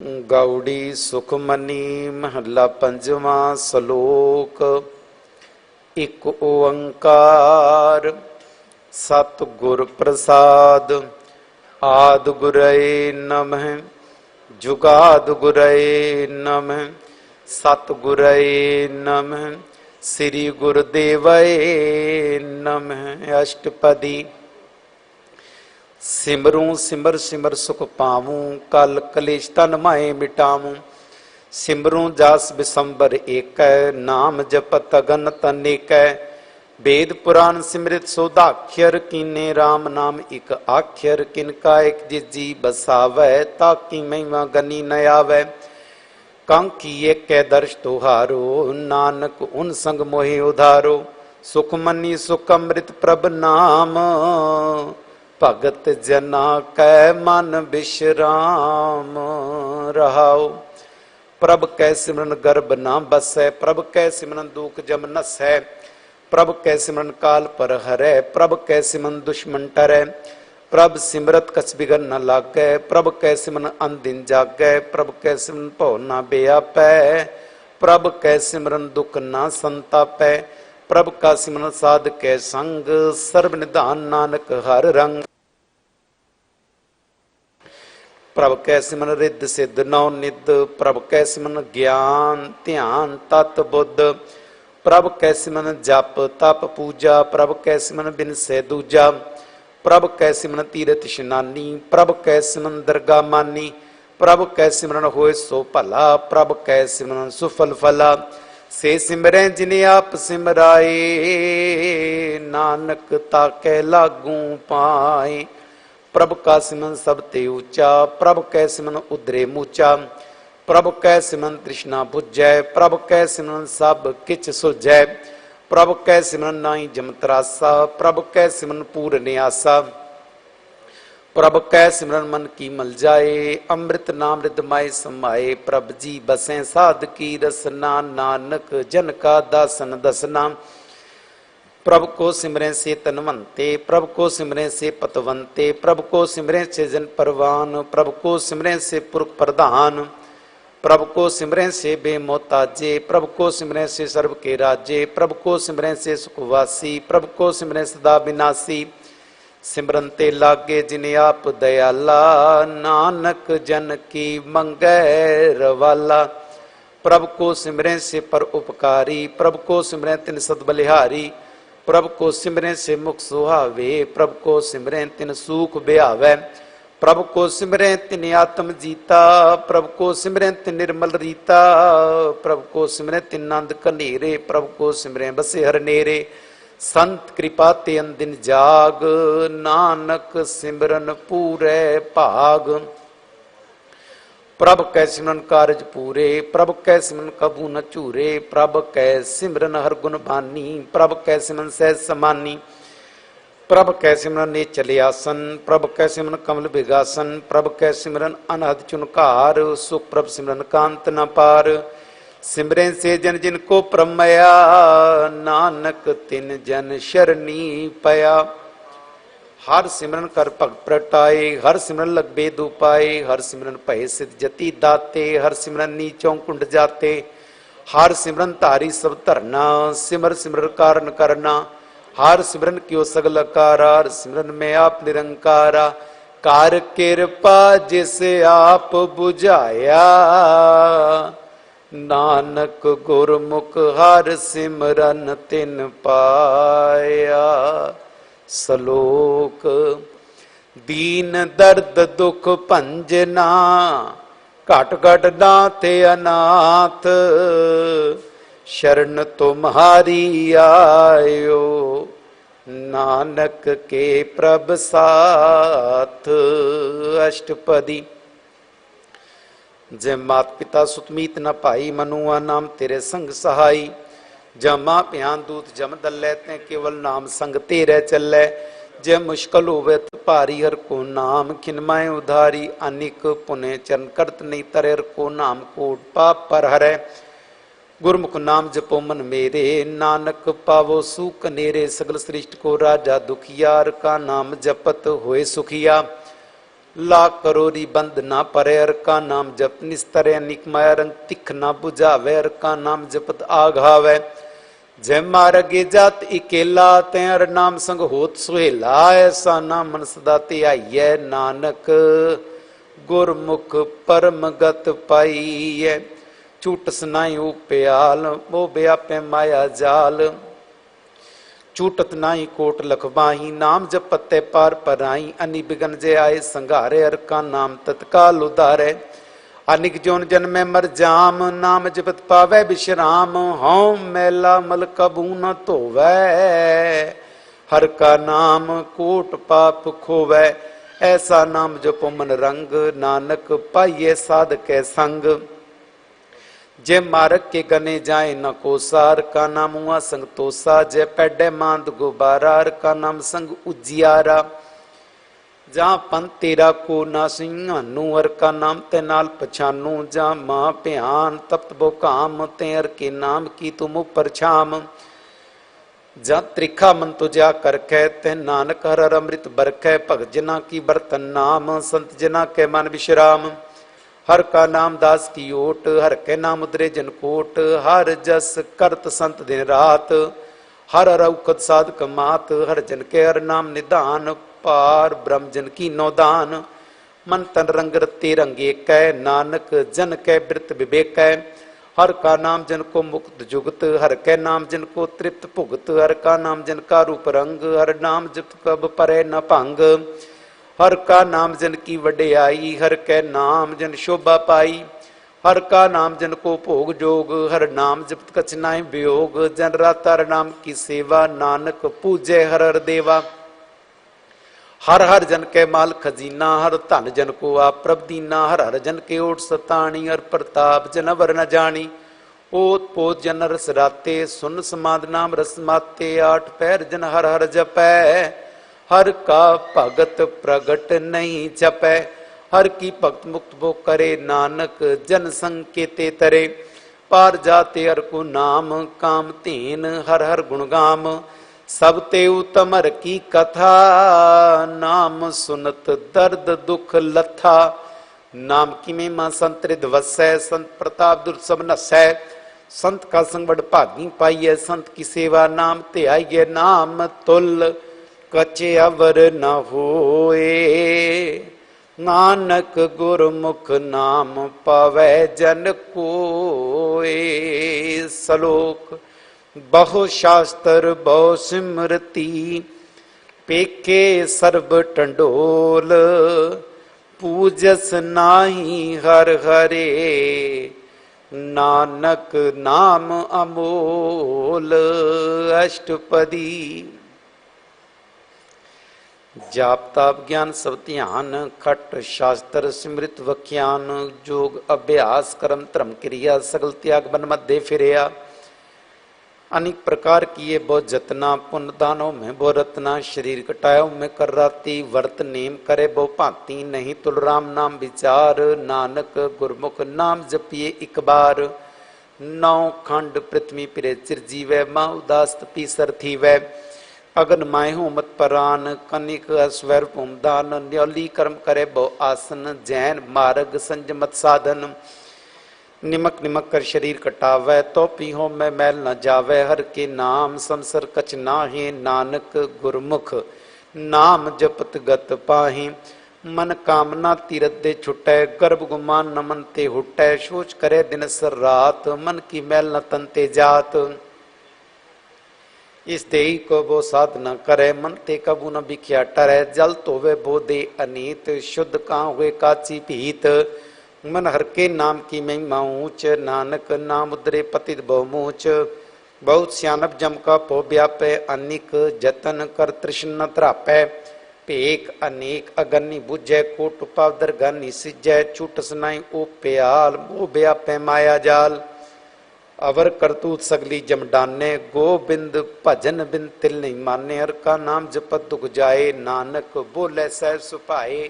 गौड़ी सुखमनी महला पंजवा सलोक। एक ओंकार सतगुर प्रसाद। आद गुरये नमः जुगाद गुरये नमः सतगुरये नमः श्री गुरुदेवये नमः। अष्टपदी। सिमरूं सिमर सिमर सुख पावूं कल कलेश तन माए मिटावूं। सिमरूं जास बिसंबर एक नाम जपत अगन तनेक। वेद पुराण सिमृत सोदाक्षर कीने राम नाम एक आख्यर किनका एक जिजी बसावै ताकि महिमा गनी न आवै। कांकी एक दर्श तुहारो नानक उन संग मोहि उधारो। सुख मनी सुख अमृत प्रभ नाम भगत जना कै मन विश्राम रहाओ। प्रभ कै सिमरन गर्भ ना बसै प्रभ कै सिमरन दुख जम नसै। प्रभ कै सिमरन काल पर हरै प्रभ कै सिमरन दुश्मन टरै। प्रभ सिमरत कछ बिगन न लागै प्रभ कै सिमरन अनदिन जागै। प्रभ कै सिमरन भौ ना बेआपै प्रभ कै सिमरन दुख ना संतापै। प्रभ का सिमरन साध कै संग सर्व निधान नानक हर रंग। प्रभ कै सिमरन रिद्ध सिद्ध नौ निध प्रभ कै सिमरन ज्ञान ध्यान तत् बुद्ध। प्रभ कै सिमरन जप तप पूजा प्रभ कै सिमरन बिन से दूजा। प्रभ कै सिमरन तीरथ इशनानी प्रभ कै सिमरन दरगाह मानी। प्रभ कै सिमरन होए सो भला प्रभ कै सिमरन सुफल फला। से सिमरै जिने आप सिमराए नानक ताकै लागू पाए। प्रभ का सिमरन सब ते ऊंचा प्रभ कै सिमरन उदरे मूचा। प्रभ कै सिमरन तृष्णा बुझै प्रभ कै सिमरन सब किछ सुझै। प्रभ कै सिमरन नाई जमतरासा प्रभ कै सिमरन पूर्ण आसा। प्रभ कै सिमरन मन की मल जाए अमृत नाम रिदमाए समाए। प्रभ जी बसें साध की रसना नानक जन का दासन दसना। प्रभ को सिमरें से तनवंते प्रभ को सिमरें से पतवंते। प्रभ को सिमरें से जन परवान प्रभ को सिमरें से पुरख प्रधान। प्रभ को सिमरें से बेमोताजे प्रभ को सिमरें से सर्व के राजे। प्रभ को सिमरें से सुखवासी प्रभ को सिमरें सदा विनाशी। सिमरन ते लागे जिने आप दयाला नानक जन की मंगै रवाला। प्रभ को सिमरें से पर उपकारी प्रभ को सिमरें तिन सद बलिहारी। प्रभ को सिमरें से मुख सुहावे प्रभ को सिमरें तिन सूख ब्यावै। प्रभ को सिमरें तिन आत्म जीता प्रभ को सिमरें तिन निर्मल रीता। प्रभ को सिमरें तिन नंद कनेरे प्रभ को सिमरें बसे हर नेरे। संत कृपा ते अंदिन जाग नानक सिमरन पूरे भाग। प्रभ कै सिमरन कारज पूरे प्रभ कै सिमरन कबू न चूरे। प्रभ कै सिमरन हर गुण बानी प्रभ कै सिमरन सहज समानी। प्रभ कै सिमरन ने चले आसन प्रभ कै सिमरन कमल बिगासन। प्रभ कै सिमरन अनहद चुनकार सुख प्रभ सिमरन कांत न पार। सिमरें से जन जिन को प्रमया नानक तिन जन शरणी पया। हर सिमरन कर भगत प्रटाए हर सिमरन लग बेद उपाए। हर सिमरन भय सिद्ध जति दाते हर सिमरन नीचों कुंड जाते। हर सिमरन धारी सब धरना सिमर सिमर कारण करना। हर सिमरन क्यों सगल कारा हर सिमरन में आप निरंकारा। कार कृपा जिसे आप बुझाया नानक गुरमुख हर सिमरन तिन पाया। सलोक। दीन दर्द दुख भंजना घट घट नाथे अनाथ। शरण तुम्हारी आयो नानक के प्रभ साथ। अष्टपदी। जय मात पिता सुतमीत न पाई मनुआ नाम तेरे संग सहाई। जमा प्यान दूत जम दलै ते केवल नाम संग तेरे चलै। जय मुश्किल होवे तो भारी हर को नाम खिनमाए उधारी। अनिक पुण्य चरण करत नहीं तरे हर को नाम कोट पाप पर हरै। गुरमुख नाम जपो मन मेरे नानक पावो सुख नेरे। सगल सृष्टि को राजा दुखियार का नाम जपत होए सुखिया। ला करोरी बंद ना परे हर का नाम जप निस्तरे अनिक माया रंग तिख ना बुझावे हर का नाम जपत आघावे जय मार्गे जात इकेला ते हर नाम संग होत सुहेला ऐसा नाम मन सदा ते आइए नानक गुरमुख परम गत पाइए झूठ सुनाई उप्याल वो व्यापे माया जाल चूटत नाई कोट लखवाही नाम जपते पार पराई अनि बिगन जे आए संघारे हर का नाम तत्काल उदारे अनिक जोन जन्मे मर जाम नाम जपत पावे विश्राम हौं मैला मल कबू न धोवै हर का नाम कोट पाप खोवै ऐसा नाम जपो मन रंग नानक पाइये साध के संग जे मार्ग के गने जाए न कोसार का नाम हुआ संग तोसा जय पैडे मांद गुबारार का नाम संग उजियारा जहाँ पंत तेरा को ना सिंहानू हर का नाम ते नाल पछानू जहाँ माँ प्यान तप्त बो काम ते हर के नाम की तुम ऊपर छाम जहाँ त्रिखा मन तुझा करखे ते नानक हर हर अमृत बरखे भगत जना की बर्तन नाम संत जना के मन विश्राम हर का नाम दास की ओट हर के नाम उदरे जनकोट हर जस करत संत दिन रात हर रौकत साधक मात हर जन के हर नाम निदान पार ब्रह्म जन की नौदान मन तन रंग रत्ते रंगे कै नानक जन कै वृत विवेक हर का नाम जन को मुक्त जुगत हर के नाम जन को तृप्त भुगत हर का नाम जन का रूप रंग हर नाम जप कब परे न भंग हर का नाम जन की वड्याई हर के नाम जन शोभा पाई हर का नाम जन को भोग जोग हर नाम जपत कछ नाहि वियोग जन राता हर नाम की सेवा नानक पूजे हर हर देवा हर हर जन के माल खजीना हर धन जन को आप प्रभ दीना हर हर जन के ओट सताणी हर प्रताप जन वर न जानी ओत पोत जन रस राते सुन समाद नाम रस माते आठ पैर जन हर हर जपै हर का भगत प्रगट नहीं जपै हर की भक्त मुक्त वो करे नानक जन संकेते तरे पार जाते हर को नाम काम तीन हर हर गुणगाम सब ते उत्तम हर की कथा नाम सुनत दर्द दुख लथा नाम की महिमा संत रिद वसै संत प्रताप दुर्सभ नसै संत का संग बड़ भागी पाइय संत की सेवा नाम ते आइए नाम तुल कचे अवर न होए नानक गुरमुख नाम पावै जन कोए सलोक बहु शास्त्र बहु सिमरती पेके सर्ब टंडोल पूजस नाही हर हरे नानक नाम अमोल अष्टपदी जाप ताप ज्ञान सब ध्यान खट शास्त्र स्मृत वख्यान जोग अभ्यास कर्म धर्म क्रिया सगल त्याग बन मध्य फिरया अनेक प्रकार किए बहुत जतना पुण्य दानों में बो रत्ना शरीर कटायो में कर राती वर्त नेम करे बो भांति नहीं तुलराम नाम विचार नानक गुरमुख नाम जपिए एक बार नौ खंड पृथ्वी पिरे चिरजीवै माँ उदास तपी सर थी वै अगन मायहू मत परान कनिक अस्वर दान न्योली कर्म करे बो आसन जैन मार्ग संजमत साधन निमक निमक कर शरीर कटावै तो पीहो में मैल न जावै हर के नाम संसर कछ नाहे नानक गुरमुख नाम जपत गत पाही मन कामना तीरथ दे छुटै गर्भ गुमान न मन ते हुटै सोच करे दिन सर रात मन की मैल न तन ते जात इस देही को वो साध न करे मन ते कबू न बिख्या टरै जल तोवे बोधे अनीत शुद्ध कहाँ हुए काची पीत मन हर के नाम की महिमा ऊंच नानक नाम उदरे पतित बहुमूच बहुत सियानप जम का पो व्यापै अनिक जतन कर तृष्ण त्रापै पेक अनेक अगन्नी बुझै कोट पाव दरगानी सिजै छूट सुनाई ओ प्याल ओ व्यापै माया जाल अवर करतूत सगली जमडाने गोबिंद भजन बिन तिल नहीं माने हर का नाम जपत दुख जाए नानक बोले सह सुपाए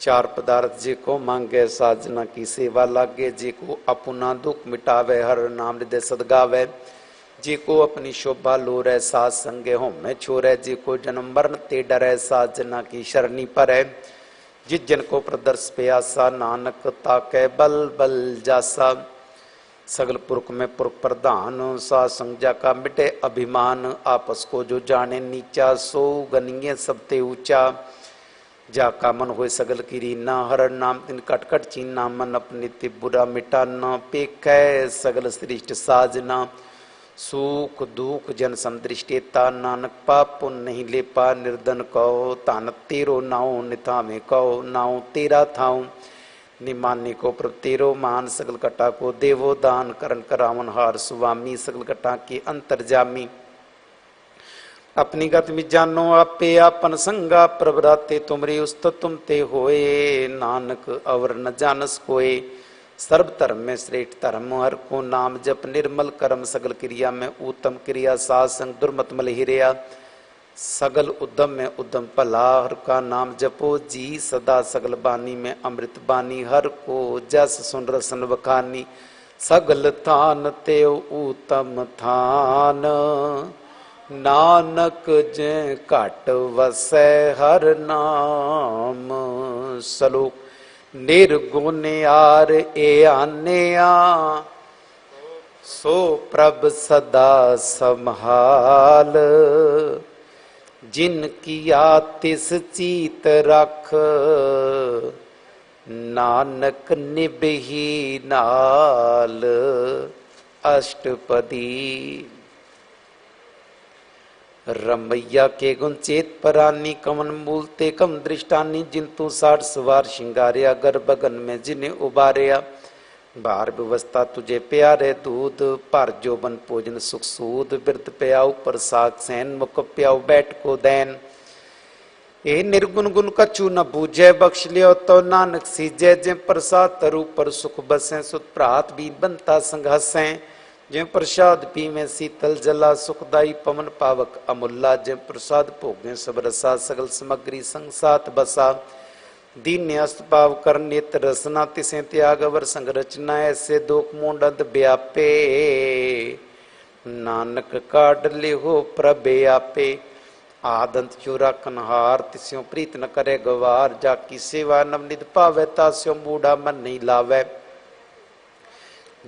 चार पदार्थ जे को मांगे साजना की सेवा लागे जे को अपना दुख मिटावे हर नाम हृदय सदगावे जी को अपनी शोभा लोरै साध संगे हो मैं छोरै, जी को जन्म मरण ते डरै साध जना की शरणी पर है। जिस जन को प्रदर्श प्यासा नानक ताकै बल बल जासा। सगल पुरख में पुरख प्रधान सा संज्ञा का मिटे अभिमान। आपस को जो जाने नीचा सो गनिये सबते ऊंचा। जाका मन होए सगल की रीना हर नाम तिन कटकट चीना। मन अपने ते बुरा मिटाना पेखै सगल श्रेष्ठ साजना। सुख दुख जन समदृष्टेता नानक पाप पुन नहीं ले पा। निर्धन कहो तान तेरो नाओ निथा में कहो नाओ तेरा थाऊ। निमानी को प्रभ तेरो मान सगल कटा को देवो दान। करण करावन हार सुवामी सगल कटा के अंतर्जामी। अपनी गत में जानो आपे आपन संगा। प्रभराते तुमरी उस्त तुम ते होए। नानक अवर न जानस कोय। सर्व धर्म में श्रेष्ठ धर्म हर को नाम जप। निर्मल कर्म सगल क्रिया में उत्तम क्रिया। साध संग दुर्मत मल हिरिया। सगल उद्यम में उद्यम भला। हर का नाम जपो जी सदा। सगल बानी में अमृत बानी। हर को जस सुन रसन बखानी। सगल थान ते उत्तम थान। नानक जे घट वसै हर नाम। सलोक निर्गुण आर ए आन्या। सो प्रभ सदा संभाल। जिन किया तिस चीत रख। नानक निभही नाल। अष्टपदी। रमैया के गुण चेत परानी। कमन मूलते कम दृष्टानी। जिंतु 60 सवार श्रृंगारिया। गर्भगन में जिन्हें उबारिया। बार व्यवस्था तुझे प्यारे दूध। पर जोबन भोजन सुख सूद। बिरत प्याऊ प्रसाद सैन। मुख प्याऊ बैठ को दैन। ए निर्गुण गुण कछु न बूझे। बख्श लियो तो नानक सीजे। जे प्रसाद तरु पर सुख बसे। सुत प्रात भी बनता संग हसें। जे प्रसाद पीवे शीतल जला। सुखदाई पवन पावक अमूल्ला। जे प्रसाद भोगे सब रसा। सगल सामग्री संग साथ बसा। दीन अस्त पाव कर नेत्र रसना। तिसे त्याग अवर संग रचना। ऐसे दोख मोंडद व्यापे। नानक काढ़ ले हो प्रभे आपे। आदंत चूरा कनहार। तिस्यों प्रीत न करे गवार। जाकी सेवा नवनिध पावे। तास्यों मूढ़ा मन नहीं लावे।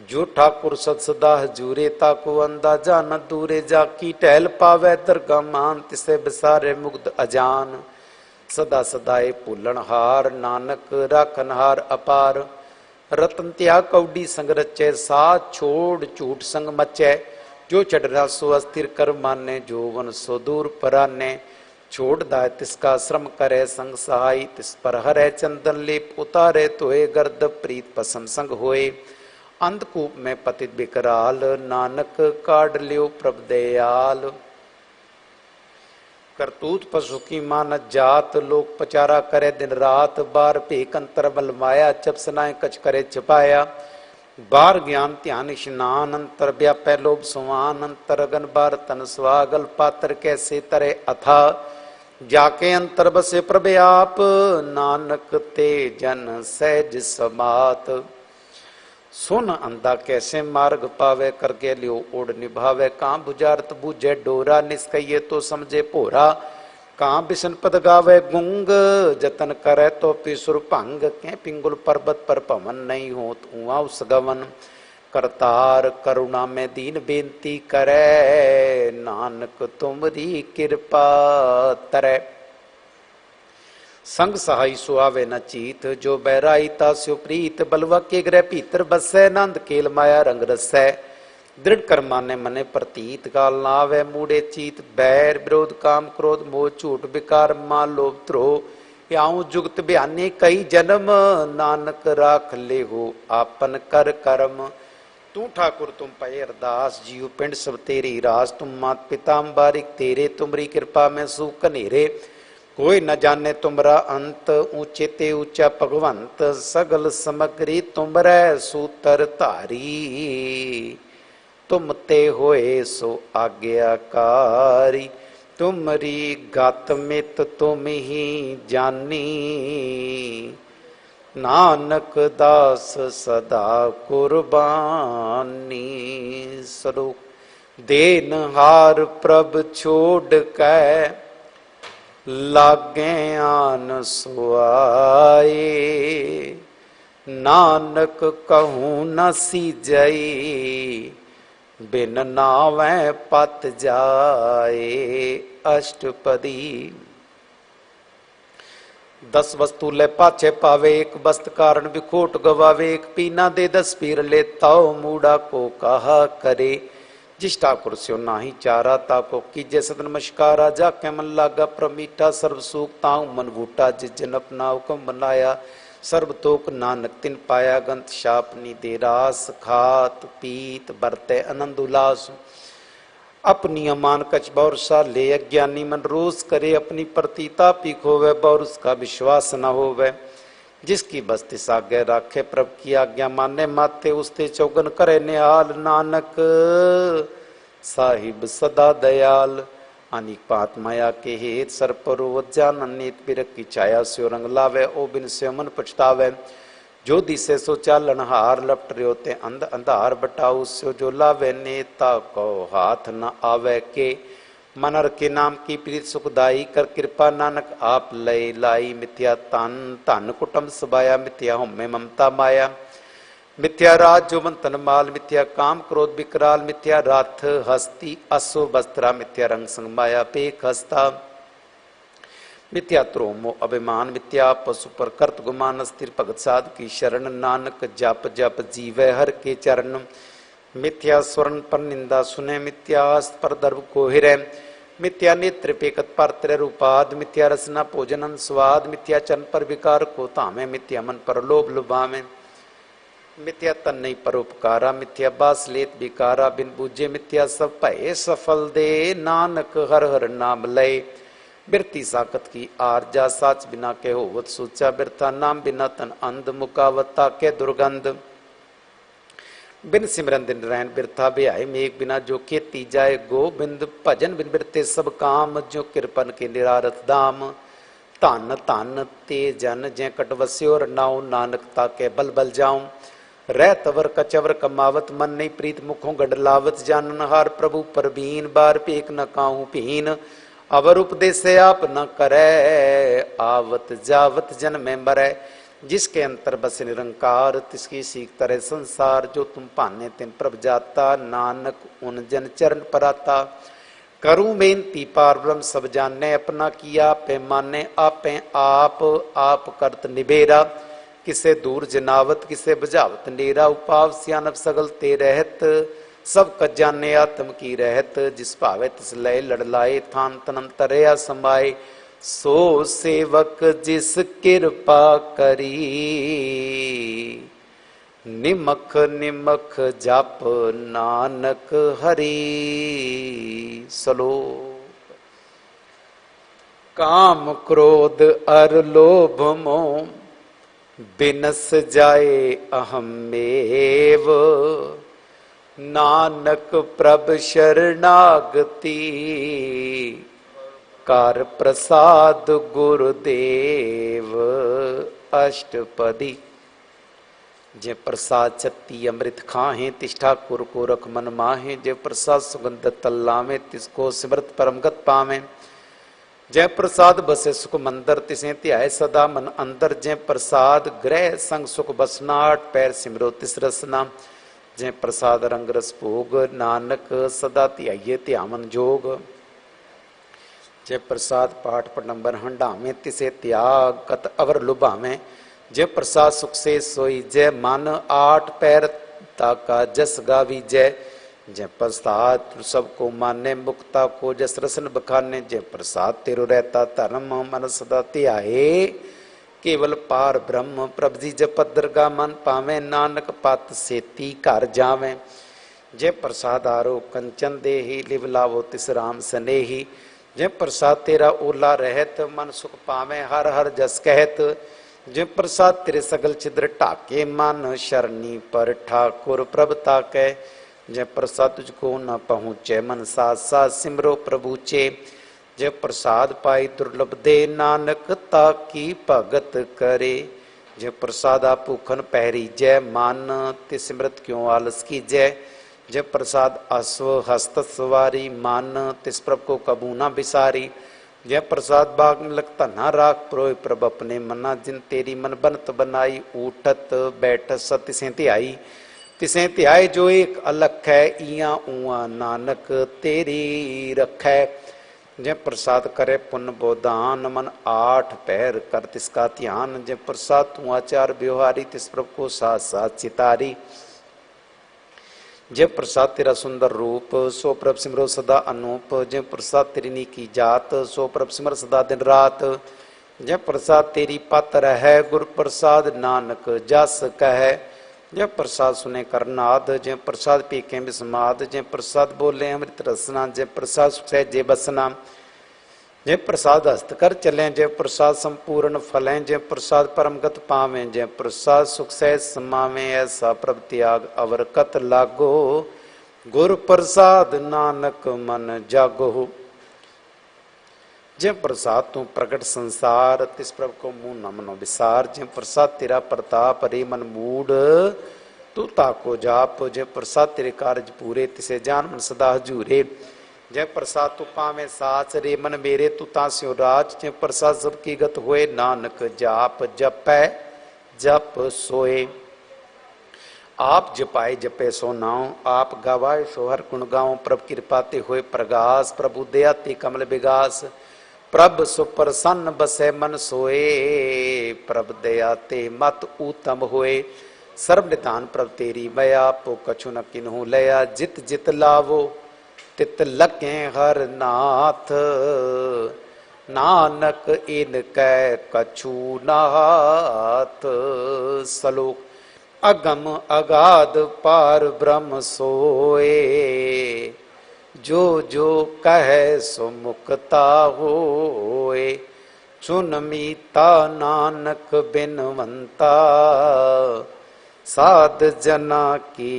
जो ठाकुर सद सदा हजूरे। ताको अंदाजा न दूरे। जाकी टहल पावे दरगा मान। तिसे बिसारे मुग्ध अजान। सदा सदाए भूलन हार। नानक राखन हार अपार। रतन त्याग कौडी संग रचे। साथ छोड़ झूठ संग मचे। जो चढ़रा सो अस्थिर कर माने। जो वन सो दूर पराने। छोड़ दाय तिसका श्रम करे संग सहाय। तिस पर हरे चंदन लेप उतारे। तोए गर्द प्रीत पसम संग होए। अंधकूप में पतित बिकराल। नानक काढ़ लियो प्रभ दयाल। करतूत पशु की मान जात। लोक पचारा करे दिन रात। बार भेक अंतर बलमाया। जब सनाए कच करे छिपाया। बार ज्ञान ध्यान स्नान। अंतर व्यापै लोभ सुमान। अंतर अगन बार तन स्वागल। पात्र कैसे तरे अथा। जाके अंतर बसे प्रभ आप। नानक ते जन सहज समात। सुन अंधा कैसे मार्ग पावे। करके लियो ओढ़ निभावे। कहाँ बुझारत बूझे डोरा। निष्कइये तो समझे भोरा। कहाँ बिशन पद गावे गुंग। जतन करे तो पिसुर भंग। कै पिंगुल पर्वत पर पवन नहीं हो उआ उस गवन। करतार करुणा में दीन बेनती करे। नानक तुमरी कृपा तरे। संग सहाय सुहावे न चीत। जो बैराई तास्यो प्रीत। बलवा के ग्रह भीतर बसै। नंद केल माया रंग रसै। दृढ़ कर माने मने प्रतीत। काल नावे मूढ़े चीत। बैर विरोध काम क्रोध मोह झूठ विकार मान लोभ द्रोह। याऊं जुगत बयाने कई जन्म। नानक राख ले हो आपन कर कर्म। तू ठाकुर तुम पे अरदास। जीव पिंड सब तेरी रास। तुम मात पिता बारिक तेरे। तुमरी कृपा में सुख कनेरे। कोई न जाने तुमरा अंत। ऊंचे ते ऊंचा भगवंत। सगल समग्री तुमरे सूतर धारी। तुम ते होए सो आज्ञाकारी। तुमरी गत मित तुम ही जानी। नानक दास सदा कुर्बानी। सलोक देनहार प्रभ छोड़ कै लागे आन सुआए। नानक कहूँ न सीजई बिन नावै पत जाए। अष्टपदी। 10 वस्तु ले पाछे पावे, एक वस्त कारण विखोट गवावे। एक पीना दे 10 पीर ले ताओ मूड़ा को कहा करे। जिस ठाकुर स्यो नाही चारा ताको कीजे सद नमस्कारा। जाके मन लागा प्रमीठा सर्व सुख ताऊ मन बूटा। जिस जन अपना हुक्म बनाया सर्व तोक नानक तिन पाया। गंत शापनी दे रास खात पीत बरते आनंद उल्लास। अपनी अमान कछ बौरसा ले अज्ञानी मन रोज करे। अपनी प्रतीता पीख होवे बौर उसका विश्वास न होवे। जिसकी बस्ती सागे राखे प्रभ की आज्ञा माने माते। उसते चौगन करे निहाल नानक साहिब सदा दयाल। अनेक पात माया के हेत सर पर जान नीत बिरक की छाया स्यो रंग लावे। ओ बिन से मन पछतावे जो दिसे सो चालन हार। लपट रहे होते अंध अंधार बटाऊ स्यो जो लावे नेता को हाथ न आवे के। मनर के नाम की प्रीत सुखदाई कर कृपा नानक आप लय लाई। मिथ्या तन धन कुटुंब सबाया मिथ्या होमे ममता माया। मिथ्या राज जो तन माल मिथ्या काम क्रोध विकराल। मिथ्या राथ हस्ती असो वस्त्रा मिथ्या रंग संग माया पेख हस्ता। मिथ्या त्रोमो अभिमान मिथ्या पशु पर कर्त गुमान। स्थिर भगत साध की शरण नानक जप जप जीवे हर के चरण। मिथ्या स्वर्ण पर निंदा सुने मिथ्या हस्त पर दर्भ को हिरै। मिथ्या नेत्र पेकत पर त्रय रूपाद। मिथ्या रसना भोजन स्वाद। मिथ्या चन पर विकार को धामे। मिथ्या मन पर लोभ लुभावे। मिथ्या तन नहीं परोपकारा। मिथ्या बास लेत विकारा बिन बूझे। मिथ्या सब भय सफल दे नानक हर हर नाम लय। बिरती साकत की आरजा साच बिना के होवत सोचा। बिरता नाम बिना तन अंध मुकावता के दुर्गंध। बिन सिमरन दिन रैन बिरथा ब्याय मेघ बिना जो खेती जाए गोबिंद। भजन बिन बिरते सब काम जो कृपन के निरारथ दाम। धन धन ते जन जै कटवस्यो नाउ नानक ताके बल बल जाऊं। रह तवर कचवर कमावत मन नहीं प्रीत मुखों गंडलावत। जानन हार प्रभु परबीन बार पेक न काहू पीन। अवर उपदेश आप न करे आवत जावत जन में मरै। जिसके अंतर बस निरंकार तिसकी सीख तरह संसार। जो तुम पाने तिन प्रभ जाता नानक उन जन चरण पराता। करूं बेनती पार ब्रह्म सब जाने अपना किया पैमाने। आपे आप करत निबेरा किसे दूर जनावत किसे बुझावत नेरा। उपाव सियानब सगल ते रहत सब कजाने आत्म की रहत। जिस भावे तिस लय लड़लाए थान तनम तरया समाए। सो सेवक जिस कृपा करी निमख निमख जप नानक हरि। सलोक। काम क्रोध अर लोभ मोह बिनस जाए अहमेव। नानक प्रभ शरणागति कर प्रसाद गुरुदेव। अष्टपदी। जे प्रसाद छत्ती अमृत खाहे तिष्ठा कुर को रख मन माहे। जे प्रसाद सुगंध तल्लावे तिसको सिमृत परमगत पावे। जय प्रसाद बसे सुख मंदर तिसे ध्याय सदा मन अंदर। जय प्रसाद ग्रह संग सुख बसनाट पैर सिमरो तिस रसना। जय प्रसाद रंग रस भोग नानक सदा ध्याये ध्यामन जोग। जय प्रसाद पाठ पडंबर हंडावे तिसे त्याग कत अवर लुभावे। जय प्रसाद सुख से सोई जय मन आठ पैर ताका जस गावी जय। जय प्रसाद सबको माने मुक्ता को जस रसन बखाने। जय प्रसाद तेरो रहता धर्म मन सदा ध्याये। केवल पार ब्रह्म प्रभ जी जपत दरगा मन पावे। नानक पत सेती घर जावे। जय प्रसाद आरो कंचन देही लिव लावो तिस राम सनेही। जय प्रसाद तेरा ओला रहत मन सुख पावे हर हर जस कहत। जय प्रसाद तेरे सगल छिद्र ढाके मन शरणी पर ठाकुर प्रभ ताकै। जय प्रसाद तुझको न पहुँचे मन साथ साथ सिमरो प्रभु चे। जय प्रसाद पाई दुर्लभ दे नानक ताकी भगत करे। जय प्रसाद भूखन पहरी जय मान तिस सिमरत क्यों आलस की जय। जब प्रसाद अश्व हस्त सवारी, मान तिस प्रभ को कबू ना बिसारी। जय प्रसाद बाग मिलक धना राख, प्रोय प्रभ अपने मना, जिन तेरी मन बनत बनाई। उठत बैठत सत तिसें ध्याई, तिसें ध्याय जो एक अलख है। इया उआ नानक तेरी रखै। जय प्रसाद करे पुन बोदान, मन आठ पैर कर तिसका ध्यान। जय प्रसाद तू आचार व्यवहारी, तिस प्रभ को साथ साथ चितारी। जय प्रसाद तेरा सुंदर रूप, सो प्रभ सिमरो सदा अनूप। जय प्रसाद तेरी नीकी जात, सो प्रभ सिमर सदा दिन रात। जय प्रसाद तेरी पात्र है, गुरु प्रसाद नानक जस कह। जय प्रसाद सुने करनाद, जय प्रसाद पीके बिस्माद। जय प्रसाद बोले अमृत रसना, जय प्रसाद सहजे बसना। जय प्रसाद हस्त कर चलें, जय प्रसाद संपूर्ण फलें। जय प्रसाद परमगत पावें, जय प्रसाद सुख सह समावें। ऐसा प्रभ त्याग अवर कत लागो, गुर प्रसाद नानक मन जागो। जय प्रसाद तू प्रकट संसार, तिस प्रभ को मुँह न मनो विसार। जय प्रसाद तेरा प्रताप रे मन मूड, तू ताको जाप। जय प्रसाद तेरे कार्य पूरे, तिसे जान मन सदा हजूरे। जय प्रसाद तू पावे साच रे मन मेरे, तू तास्यो राज। जय प्रसाद सबकी गत होए, नानक जाप जपै जप सोए। आप जपाए जपे सो नाउ, आप गवाए सो हर गुण गाओ। प्रभ कृपा ते होए प्रगास, प्रभु दया ते कमल विगास। प्रभ सुप्रसन्न बसै मन सोए, प्रभ दया ते मत ऊतम होए। सर्व निधान प्रभ तेरी मया, पो कछु न किन्हु लया। जित जित लावो तित लगे हर नाथ, नानक इनकै कछु नाथ। सलोक अगम अगाध पार ब्रह्म सोए, जो जो कहे सो मुक्ता होए। चुन मीता नानक बिनवंता, साध जना की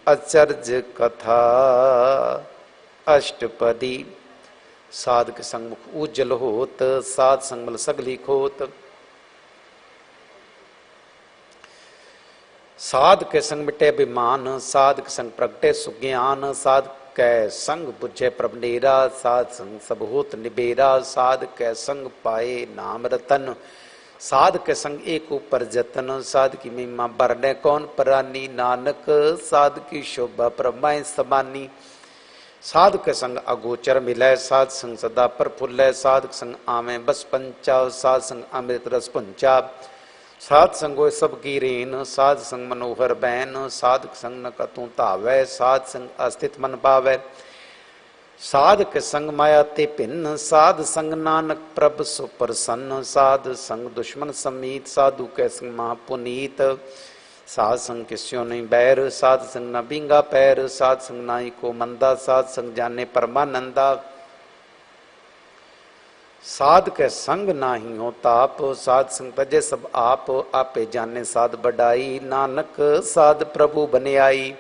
अचर्ज कथा। अष्टपदी साध के संग मुख उज्जल होत, साध संग मल सगली खोत। साध के संग मिटे अभिमान, साध के संग प्रगटे सुज्ञान। साध कै संग बुझे प्रभ नेरा, साध संग सब होत निबेरा। साध कै संग पाए नाम रतन, साध के संग एक ऊपर जतन। साध की महिमा बरने कौन परानी, नानक साध की शोभा प्रमाय समानी। साध के संग अगोचर मिलै, साध संग सदा प्रफुल्लै। साध संग आवे बस पंचा, साध संग अमृत रस पुंचा। साध संग होए सब की रेन, साध संग मनोहर बैन। साध संग न कतू धावै, साध संग अस्थित मन पावै। साध के संग माया ते भिन्न, साध संग नानक प्रभ सुप्रसन्न। साध संग दुश्मन समीत, साधु के संग महापुनीत। साध संग किस्यो नहीं बैर, साध संग न बिंगा पैर। साध संग नाई को मंदा, साध संग जाने परमानंदा। साध के संग नाही हो ताप, साध संग तजे सब आप। आपे जाने साध बढ़ाई, नानक साध प्रभु बने आई।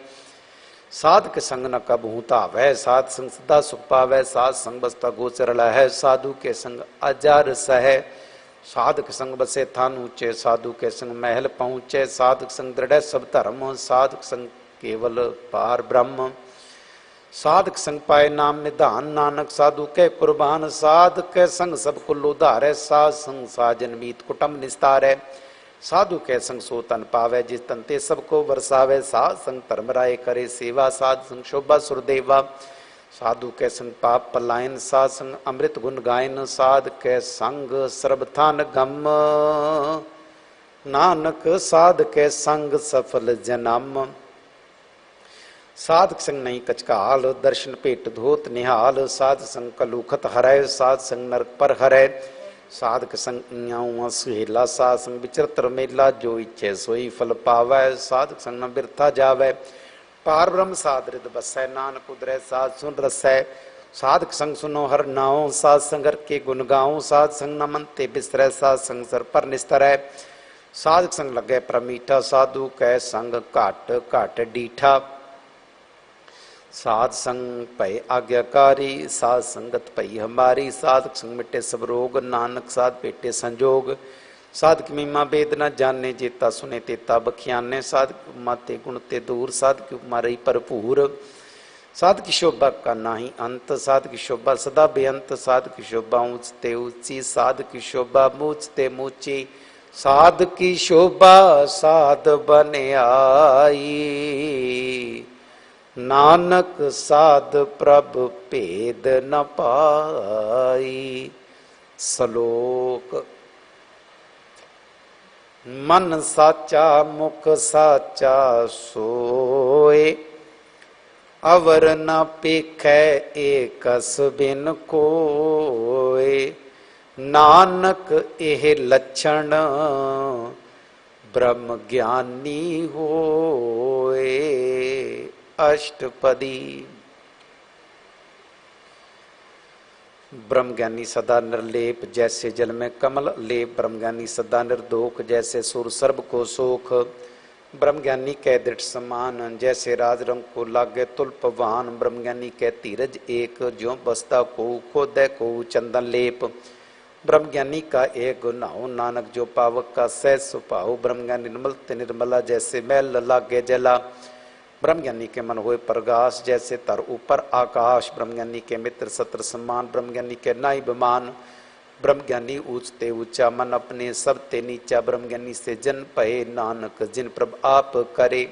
साध के संग न कबहू धावै, साध संग सदा सुख पावै। साध संग बसता गोचर लहै, साधु के संग अजार सह। साध के संग बसे थान ऊंचे, साधु के संग महल पहुंचे। साध के संग दृढ़ सब धर्म, साध के संग केवल पार ब्रह्म। साध के संग पाए नाम निधान, नानक साधु के कुर्बान। साध के संग सब कुल उधार है, साध संग साजन मीत कुटुंब निस्तार है। साधु के संग सो तन पावे, जिस तन ते सबको बरसावे। साध संग धर्म राय करे सेवा, साध संग शोभा सुरदेवा। साधु के संग पाप पलायन, साध संग अमृत गुण गायन। साध के संग सर्वथान गम, नानक साध के संग सफल जन्म। साध के संग नहीं कचकाल, दर्शन पेट धोत निहाल। साध संग कलुखत हरै, साध संग नरक पर हरै। साध के संग इयां सुहेला, साध संग विचरत मेला। जो इच्छे सोई फल पावै, साध के संग न बिरथा जावै। पार ब्रह्म साध रिद बसै, नानक उदरै साध सुन रसै। साध के संग सुनो हर नाओ, साध संग हर के गुण गाओ। साध संग न मन ते बिसरै, साध संग सर पर निस्तरै। साध के संग लगे प्रमीठा, साधु कै संग घाट घाट डीठा। साध संग भय आज्ञाकारी, साध संगत भई हमारी। साध संग मिटे सब रोग, नानक साध पेटे संजोग। साधक मीमा वेद न जाने जेता सुने तेता बखियाने। साधक माते गुण ते दूर, साधक उपमा रही भरपूर। साधक की शोभा का नाही अंत, साधक की शोभा सदा बेअंत। साधक की शोभा ऊंच ते ऊंची, साधक की शोभा मूच ते मूची। साधक की शोभा साध बने आई, नानक साध प्रभ भेद न पाई। श्लोक। मन साचा मुख साचा सोए, अवर न पेखै एकस बिन कोय। नानक एह लक्षण ब्रह्म ज्ञानी होए। अष्टपदी। ब्रह्मज्ञानी सदा निर्लेप जैसे जल में कमल लेप। ब्रह्मज्ञानी सदा निर्दोख जैसे सुर सर्ब को सोख। ब्रह्मज्ञानी के दृढ़ समान जैसे राज रंग को लागे तुल्पवान। ब्रह्मज्ञानी के धीरज एक ज्यों बसता को खोदे को चंदन लेप। ब्रह्मज्ञानी का एक गुनाह नानक जो पावक का सह सुपाव। ब्रह्मज्ञानी निर्मल ते निर्मला जैसे मैल लागे जला। ब्रह्मज्ञानी के मन हुए प्रकाश जैसे तर ऊपर आकाश। ब्रह्मज्ञानी के मित्र सत्र सम्मान, ब्रह्मज्ञानी के नाई बमान। ब्रह्मज्ञानी ऊंचते ऊंचा मन अपने सब ते नीचा। ब्रह्मज्ञानी से जन पहे नानक जिन प्रभ आप करे।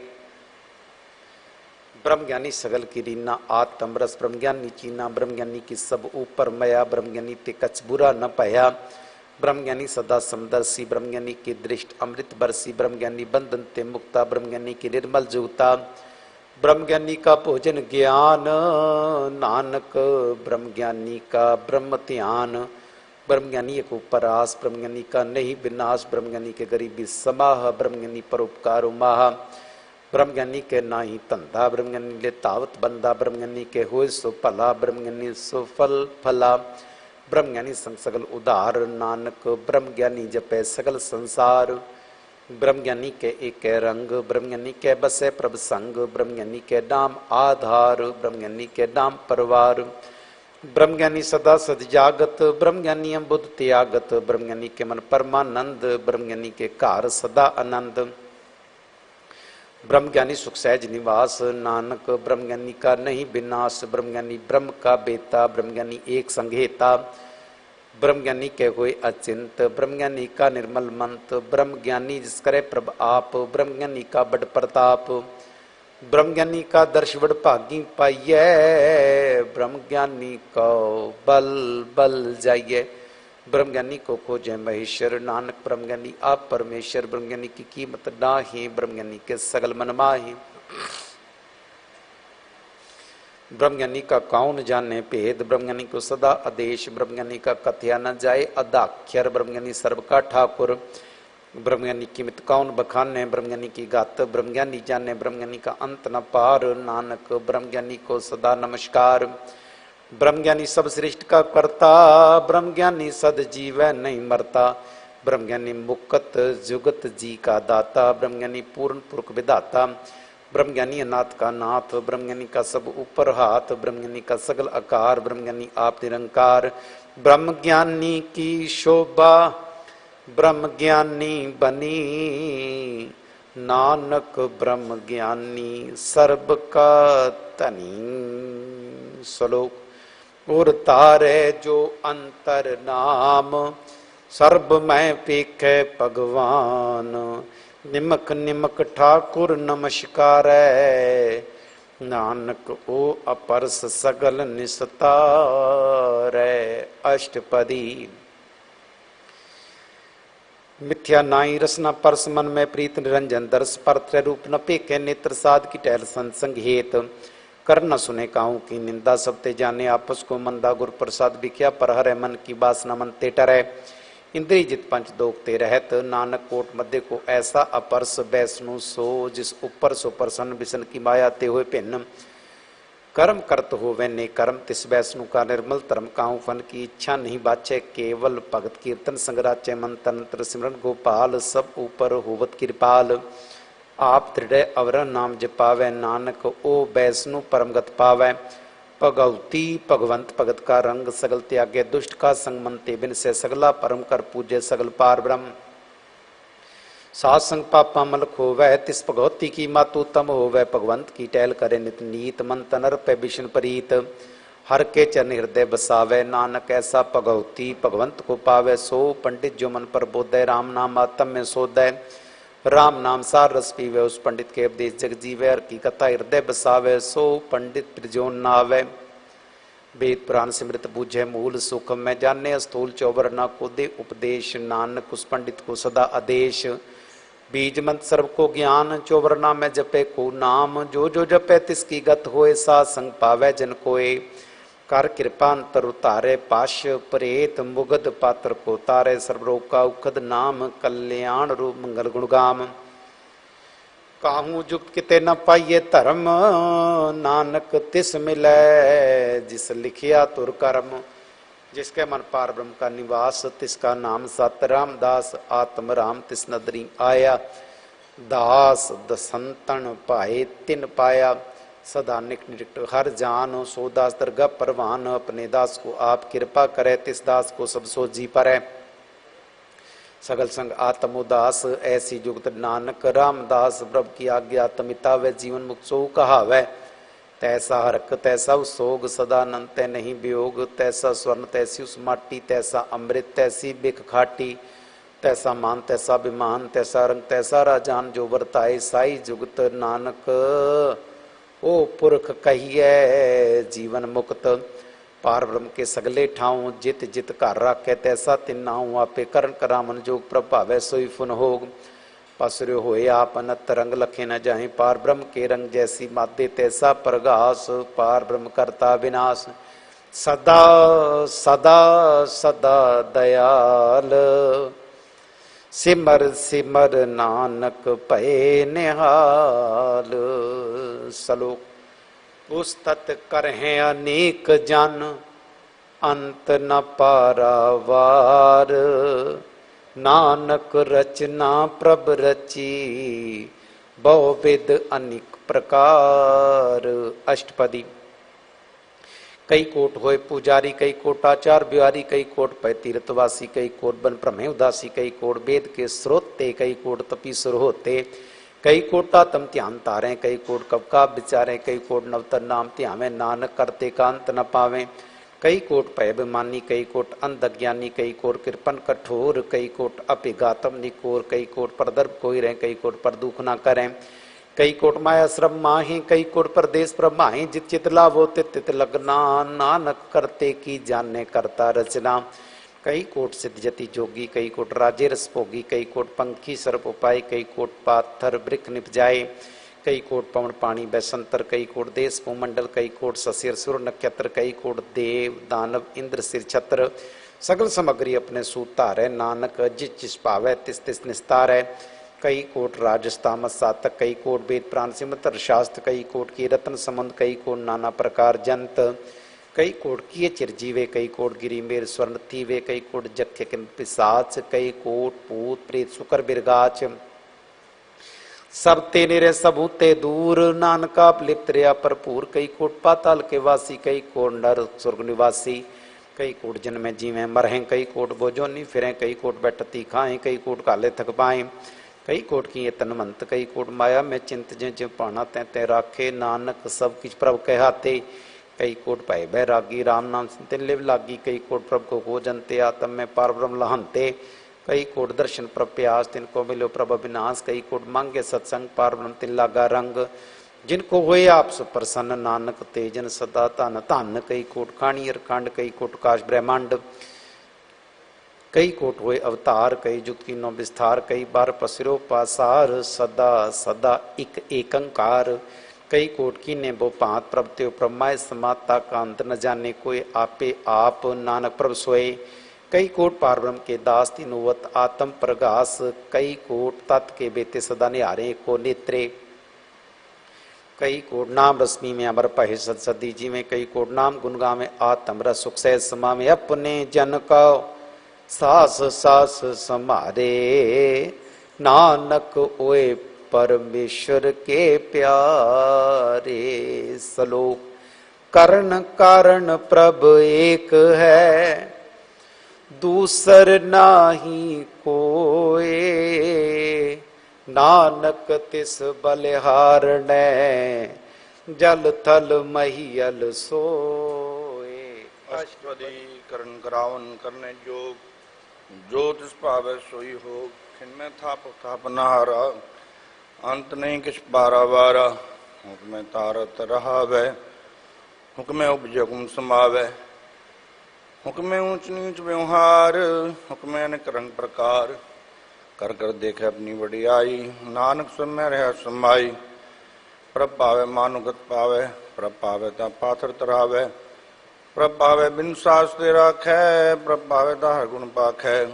ब्रह्मज्ञानी सगल की रीना आत्म रस। ब्रह्मज्ञानी चीना ब्रह्मज्ञानी की सब ऊपर मया। ब्रह्मज्ञानी ते कछ बुरा न पया। ब्रह्मज्ञानी सदा समदर्शी, ब्रह्मज्ञानी की दृष्ट अमृत बरसी। ब्रह्मज्ञानी बंधन ते मुक्ता, ब्रह्मज्ञानी की निर्मल जूता। ब्रह्मज्ञानी का भोजन ज्ञान, नानक ब्रह्मज्ञानी का ब्रह्म ध्यान। ब्रह्मज्ञानी एक उपरास, ब्रह्मज्ञानी का नहीं विनाश। ब्रह्मज्ञानी के गरीबी समाह, ब्रह्मज्ञानी परोपकार माह। ब्रह्मज्ञानी के नाही धंधा, ब्रह्मज्ञानी ले तावत बंदा। ब्रह्मज्ञानी के होए सो भला, ब्रह्मज्ञानी सो फल फला। ब्रह्मज्ञानी संग सगल उदार, नानक ब्रह्मज्ञानी जपे सगल संसार। ब्रह्मज्ञानी के एक रंग, ब्रह्मज्ञानी के बसे प्रभ संग। ब्रह्मज्ञानी के नाम आधार, ब्रह्मज्ञानी के नाम परवार। ब्रह्मज्ञानी सदा सद जागत, ब्रह्मज्ञानी बुद्ध त्यागत। ब्रह्मज्ञानी के मन परमानंद, ब्रह्मज्ञानी के कार सदा आनंद। ब्रह्मज्ञानी सुख सहज निवास, नानक ब्रह्मज्ञानी का नहीं विनाश। ब्रह्मज्ञानी ब्रह्म का बेता, ब्रह्मज्ञानी एक संघेता। ब्रह्मज्ञानी के हुए अचिंत, ब्रह्मज्ञानी का निर्मल मंत। ब्रह्मज्ञानी जिस करे प्रभ आप, ब्रह्मज्ञानी का बड़ प्रताप। ब्रह्मज्ञानी का दर्श बड़ भागी पाइये, ब्रह्मज्ञानी को बल बल जाइए। ब्रह्मज्ञानी को खोजे महेश्वर, नानक ब्रह्मज्ञानी आप परमेश्वर। ब्रह्मज्ञानी की कीमत नाही, ब्रह्मज्ञानी के सगल मन माही। ब्रह्मज्ञानी का कौन जाने भेद, ब्रह्मज्ञानी को सदा आदेश। ब्रह्मज्ञानी का कथया न जाए अदाक्षर, ब्रह्मज्ञानी सर्व का ठाकुर। ब्रह्मज्ञानी की मित कौन बखाने, ब्रह्मज्ञानी की गात ब्रह्मज्ञानी जाने। ब्रह्मज्ञानी का अंत न पार, नानक ब्रह्मज्ञानी को सदा नमस्कार। ब्रह्मज्ञानी सब सृष्टि का कर्ता, ब्रह्मज्ञानी सद जीव नहीं मरता। ब्रह्मज्ञानी मुक्त जुगत जी का दाता, ब्रह्मज्ञानी पूर्ण पुरुष विधाता। ब्रह्मज्ञानी अनाथ का नाथ, ब्रह्मज्ञानी का सब ऊपर हाथ। ब्रह्मज्ञानी का सगल आकार, ब्रह्मज्ञानी आप निरंकार। ब्रह्मज्ञानी की शोभा ब्रह्मज्ञानी बनी, नानक ब्रह्मज्ञानी सर्ब का धनी। श्लोक। और तारे जो अंतर नाम, सर्ब में पेखे भगवान। निमक निमक ठाकुर नमस्कार, नानक ओ अपरस सगल निस्तार। अष्टपदी। मिथ्या नाई रसना परस, मन में प्रीत निरंजन दर्श। परत्र रूप न पेखे नेत्र, साध की टहल संसंग हेत। कर न सुने काहू की निंदा, सब ते जाने आपस को मंदा। गुर प्रसाद बिख्या पर हरे, मन की बासना मन ते टरे। इंद्रिय जित पंच दोखते रहत, नानक कोट मध्य को ऐसा अपरस। वैष्णु सो जिस ऊपर सो प्रसन्न, बिसन की माया ते हुए भिन्न। कर्म करत हो वे ने कर्म, तिस वैष्णु का निर्मल धर्म। काहू फन की इच्छा नहीं बाचे, केवल भगत कीर्तन संगराचे। मन तंत्र सिमरन गोपाल, सब ऊपर होवत कृपाल। आप दृढ़ अवर नाम जपावे, नानक ओ वैष्णु परमगत पावे। भगवती भगवंत भगत का रंग, सगल त्यागे दुष्ट का संग। मन ते बिन से सगला परम कर पूजे, सगल पार ब्रह्म। साध संग पापा मल खोवै तिस भगवती की मातु तम होवै भगवंत की टहल करे नित नीत मन तनर पे विष्णु प्रीत हर के चरण हृदय बसावे नानक ऐसा भगवती भगवंत को पावे सो पंडित जो मन पर बोधय राम नाम आत्म में सोधय राम नाम सार रस पीवे उस पंडित के उपदेश जग जीवे हर की कथा हृदय बसावे सो पंडित प्रजोन नावे वेद पुराण सिमृत बूझे मूल सुख में जाने स्थूल चौबर न को दे उपदेश नानक उस पंडित को सदा आदेश बीज मंत्र सर्व को ज्ञान चौबरना में जपे को नाम जो जो जपे तिसकी गत होए सा संग पावे जन कोय कर कृपा अंतर उतारे पाश प्रेत मुगद पात्र को तारे सर्वरोग का उखद नाम कल्याण रूप मंगल गुणगाम काहू जुक्त किते न पाइये धर्म नानक तिस मिलै जिस लिखिया तुर कर्म जिसके मन पार ब्रह्म का निवास तिसका नाम सत रामदास आत्म राम तिस नदरी आया दास दसंतन पाए तिन पाया सदा निकट हर जान सो दास दरगाह परवान अपने दास को आप कृपा करे तिस दास को सब सो जी परै सगल संग आत्म उदास ऐसी जुगत नानक रामदास प्रभु की आज्ञा तमिता व जीवन मुक्त सो कहावै तैसा हरक तैसा सोग सदानंद तै नहीं वियोग तैसा स्वर्ण तैसी उस माटी तैसा अमृत तैसी बिख खाटी तैसा मान तैसा विमान तैसा रंग तैसा राजान जो वर्ताए साई जुगत नानक ओ पुरख कहिए जीवन मुक्त पार ब्रह्म के सगले ठाऊं जित जित घर राखे तैसा तिन्नाऊं आपे करण करामन जोग प्रभावै सोई फुन होग पसुर होए आप अनत रंग लखे न जाए पार ब्रह्म के रंग जैसी मादे तैसा प्रगास पार ब्रह्म करता विनाश सदा सदा सदा दयाल सिमर सिमर नानक भय निहाल सलोक उस्तत करहे अनेक जन अंत न पारावार नानक रचना प्रभ रची बहुविध अनेक प्रकार अष्टपदी कई कोट होए पुजारी कई कोट आचार बिहारी कई कोट पै तीर्थवासी कई कोट बन प्रमेय उदासी कई कोट वेद के स्रोते कई कोट तपीसुर होते कई कोट आत्म ध्यान तारे कई कोट कब का विचारे कई कोट नवतर नाम ध्यावे नानक करते कांत न पावे कई कोट पैबमानी कई कोट अंधज्ञानी कई कोट कृपन कठोर कई कोट अपिघातम निकोर कई कोट पर दर्भ कोई रहे कई कोट पर दुख ना करें कई कोट माया श्रम माही कई कोट परदेश प्रमाही जित चित लाभो तित तित लगना नानक करते की जाने करता रचना कई कोट सिद्ध जति जोगी कई कोट राजे रस भोगी कई कोट पंखी सर्प उपाय कई कोट पाथर वृक्ष निप जाए कई कोट पवन पानी बैसंतर कई कोट देश भूमंडल कई कोट ससिर सुर नक्षत्र कई कोट देव दानव इंद्र सिर छत्र सगल सामग्री अपने सूतार है नानक जिस जिस पावै तिस तिस निस्तार है कई कोट राजस्ताम सातक कई कोट वेद प्राण सिमतर शास्त्र कई कोट की रत्न संबंध कई कोट नाना प्रकार जंत कई कोट किए चिरजीवे कई कोट गिरी मेर स्वर्ण थीवे कई कोट जख्य किन पिसाच कई कोट पूत प्रेत सुकर बिरगाच सब ते निरे सबूते दूर नानका लिप्त रहा भरपूर कई कोट पाताल के वासी कई कोट नर स्वर्ग निवासी कई कोट जन में जीवे मरहें कई कोट बोजोनी फिरें कई कोट बैठती खाएं कई कोट काले थक पाएं कई कोट की तनमंत कई कोट माया में चिंत जिन पाना तैं राखे नानक सब किछ प्रभु कहते कई कोट पाए बैरागी राम नाम तिन लिव लागी कई कोट प्रभु को जनते आत्म में पार ब्रह्म लहनते कई कोट दर्शन प्रप्यास तिनको मिलो प्रभ विनाश कई कोट मांगे सत्संग पार ब्रह्म तिन लागा रंग जिनको होए आप सुप्रसन्न नानक तेजन सदा धन धन कई कोट खाणियर खंड कई कोट काश ब्रह्मांड कई कोट होए अवतार कई जुग की नो विस्तार कई बार पसरो पासार सदा सदा एक एकंकार कई कोट की ने बो पात प्रभते प्रमाय समाता का अंत न जाने कोई आपे आप नानक प्रभ सोए कई कोट पार ब्रह्म के दास तीनोवत आत्म प्रगास कई कोट तत् के बेते सदा निहारे को नेत्रे कई कोट नाम रश्मि में अमर पहे सदी जी में कई कोट नाम गुनगा में आत्म रस सुख से समा में अपने जन का सास सास समारे नानक ओए परमेश्वर के प्यारे सलोक करण कारण प्रभ एक है दूसर नाही कोए नानक तिस बलिहारणे जल थल महियल सोए। अष्टपदी करण करावन करने जोग, जो तिस पावै सोई हो। खिन में थाप थापनहारा, अंत नहीं किछ बारा। हुक्म तारत रहावै, हुक्म उपज हुक्म समावै। हुक्म ऊंच नीच व्यवहार, हुक्म अनेक रंग प्रकार। कर कर देखे अपनी बड़ियाई, नानक सुन में रह समाई। प्रभ पावे मानुगत पावे, प्रभ पावे ता पाथर तरावे। प्रभ पावे बिन सास ते राखै, प्रभ पावे ता हर गुण पाखै।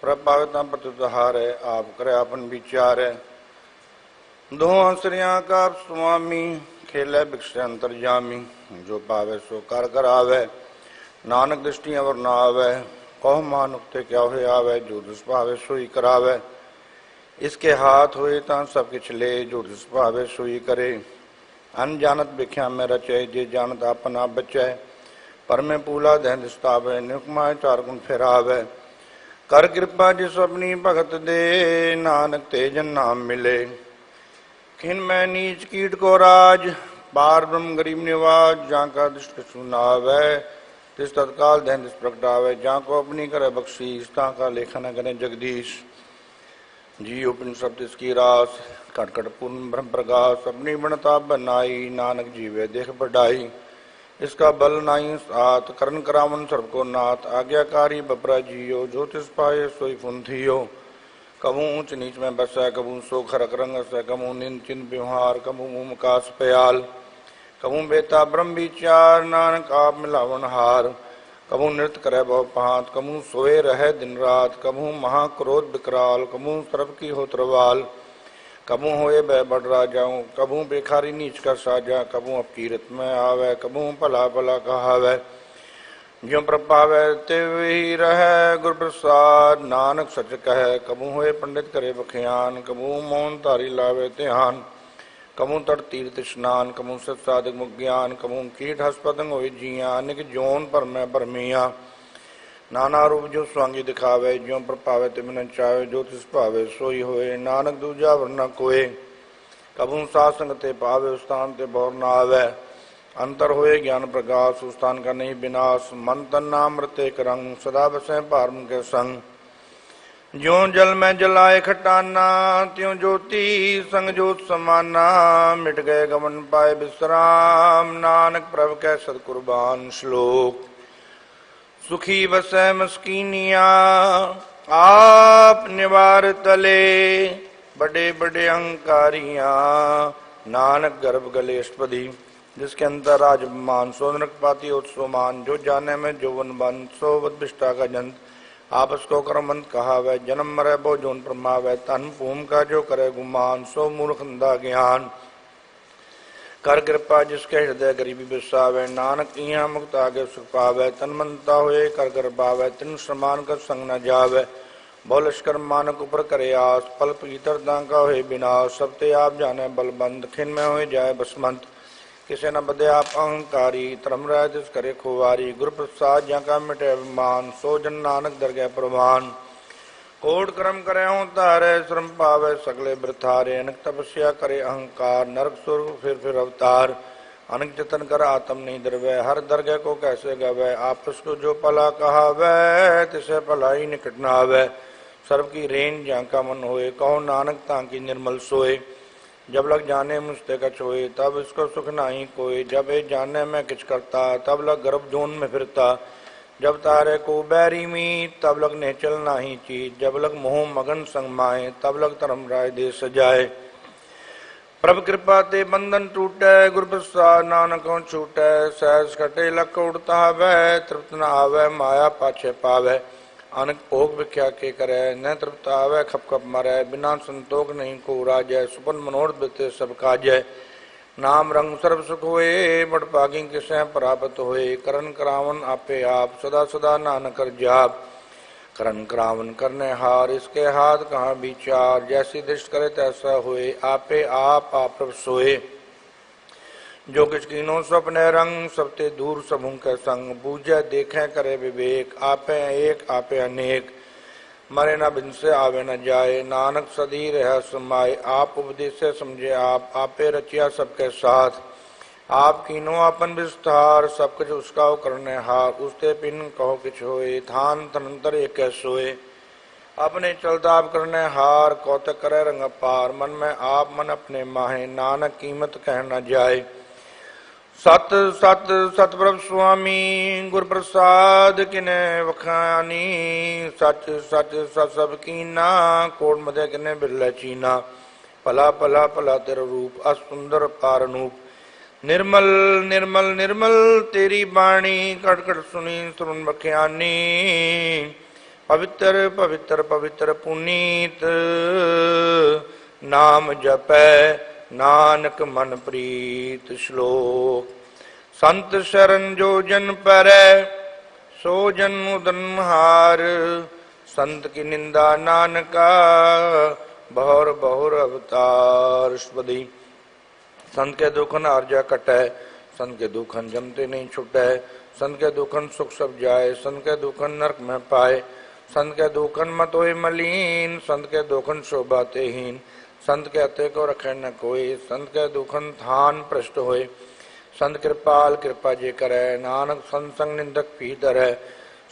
प्रभ पावे ता प्रत्युत हारै, आप करे अपन विचारै। दो आश्रिया का स्वामी, खेले भिक्ष अंतर्जामी। जो पावे सो कर करावे, नानक दृष्टि अवर न आवे। कहो मानुख ते क्या होए आवे, जो दुस पावे सोई करावे। इसके हाथ होए ता सब किछ ले, जो दुस पावे सोई करे। अनजानत भिख्या में रचे, जे जानत आपन आप बचै। पर में पूला दह दिस्तावे, निकमाय चार गुण फिरावे। कर कृपा जिस अपनी भगत दे, नानक तेजन नाम मिले। खिन में नीच कीट को राज, पार ब्रह्म गरीब निवाज। जहाँ का दृष्ट सुनावै, तिस तत्काल ध्यान दिस प्रगटावे। जहाँ को अपनी करे बख्शीश, ता का लेखन करे जगदीश। जी उपन सब तिसकी रास, कट कट पूर्ण ब्रह्म प्रकाश। अपनी बनता बनाई, नानक जीवे देख बढ़ाई। इसका बल नाई सात, करण करावन सर्व को नाथ। आज्ञाकारी बपरा जियो, जो तिस पाए सोई फुन थियो। कबू ऊंच नीच में बसै, कबू सो खरक रंग सै। कबू निंद चिंत व्यवहार, कबू मुँह कास प्याल। कबू बेता ब्रह्म विचार, नानक आप मिलावन हार। कबू नृत्य करे बहु पात, कबू सोए रहे दिन रात। कबू महाक्रोध विकराल, कबू सर्प की हो त्रवाल। कबू होए बह बढ़ राजाऊं, कबू बेखारी नीच का साजा। कबू अपकीरत में आवे, कबू भला भला कहावे। ज्यों प्रपावै त्यों ही रहै, गुर प्रसाद नानक सच कहै। कबू होए पंडित करे बखियान, कबू मौन तारी लावे ध्यान। कबू तट तीर्थ स्नान, कबू सत साधक मुख ज्ञान। कबू कीट हस पतंग होए जिया, अनेक जोन पर मैं परमिया। नाना रूप जो स्वांगी दिखावे, ज्यों प्रपावै तिम न चावे। जो तिस पावे सोई होए, नानक दूजा वर न कोय। कबू सासंग ते पावे, स्थान ते भौर न आवे। अंतर होए ज्ञान प्रकाश, स्थान का नहीं विनाश। मन तन नाम मृत एक रंग, सदा बसें पारम के संग। ज्यों जल में जलाए खटाना, त्यों ज्योति संग ज्योत समाना। मिट गए गमन पाए विश्राम, नानक प्रभ कै सद कुर्बान। श्लोक सुखी बसै मस्कीनिया, आप निवार तले। बड़े बड़े अहंकारियां, नानक गर्भ गले अष्टपदी। जिसके अंतर राजमान, सो नरक पाती उत्सोमान। जो जाने में जोवन बन, सो विष्टा का जंत। आपस को कर्मंत कहावै, जन्म मरै बो जोन प्रमावै। तन भूम का जो करे गुमान, सो मूर्ख अंधा ज्ञान। कर कृपा जिसके हृदय गरीबी बिसावे, नानक इहाँ मुक्त आगे सुख पावै। तन मनता होए कर कर पावै, तिन समान कर संग न जावै। बहु लश्कर मानक ऊपर करे आस, पल पीतर दांका होए विनाश। सब ते आप जाने बलबंद, खिन में होए जाए बसमंत। किसे न बदे आप अहंकारी, धर्म राय तिस करे खुवारी। गुरु प्रसाद ज्यां का मिटे अभिमान, सो जन नानक दरगह प्रवान। कोट कर्म करे हों तारे, श्रम पावे सगले बृथारे। अनक तपस्या करे अहंकार, नरक सुर फिर अवतार। अनक जतन कर आत्म नहीं दरवै, हर दरगह को कैसे गवै। आपस को जो भला कहावै, तिसे भला ही निकट न आवे। सर्व की रेन ज्यां का मन होए, कहो नानक तांकी निर्मल सोए। जब लग जाने मुझते कछ होए, तब इसको सुख नाही कोई। जब ए जाने मैं किछ करता, तब लग गर्भ जोन में फिरता। जब तारे को बैरी मीत, तब लग नेचल नाही चीत। जब लग मोह मगन संग माए, तब लग धर्म राय दे सजाए। प्रभ कृपा ते बंधन टूटै, गुर प्रसाद नानकों छूटै। सहज कटे लक उड़ता वै, तृप्त न आवे माया पाछे पावै। अनक भोग विख्या के करे, न तृप्त आवे खप खप मरै। बिना संतोष नहीं को राजै, सुपन मनोरथ बिते सब काजै। नाम रंग सर्व सुख होए, बड़ भागी किसे प्राप्त होए। करन करावन आपे आप, सदा सदा नानक कर जाप। करन करावन करने हार, इसके हाथ कहाँ विचार। जैसी दृष्ट करे तैसा होए, आपे आप प्रभ सोए। जो किछ कीनो स्वप्न रंग, सबते दूर सबों के संग। बूझे देखें करे विवेक, आपे एक आपे अनेक। मरे न बिन से आवे न जाए, नानक सदी रह समाए। आप उपदेश समझे आप, आपे रचिया सबके साथ। आप कीनो आपन विस्तार, सब कुछ उसका करने हार। उसते पिन कहो किछ होए, थान तनंतर एक सोए। अपने चलता आप करने हार, कौतक करे रंग पार। मन में आप मन अपने माहे, नानक कीमत कह न जाए। सत सत सतप्रभ स्वामी, गुर प्रसाद किने वखानी। सच सच सत सब कीना, कोट मदे किने बिरले चीना। भला भला भला तेरा रूप, अस सुंदर पारनूप। निर्मल निर्मल निर्मल तेरी बाणी, कट कट सुनी सुन बख्यानी। पवित्र पवित्र पवित्र पुनीत, नाम जपै नानक मन प्रीत। श्लोक। संत शरण जो जन परै, सो जन उदनहार। संत की निंदा नानका, बहुर बहुर अवतार। स्वदी। संत के दुखन आर्जा कटै, संत के दुखन जमते नहीं छुटै। संत के दुखन सुख सब जाए, संत के दुखन नरक में पाए। संत के दुखन मत होए मलीन, संत के दुखन शोभाते हीन। संत के अते को रखे न कोई, संत के दुखन थान भ्रष्ट होए। संत कृपाल कृपा जे करे, नानक संत संग निंदक भी धरै।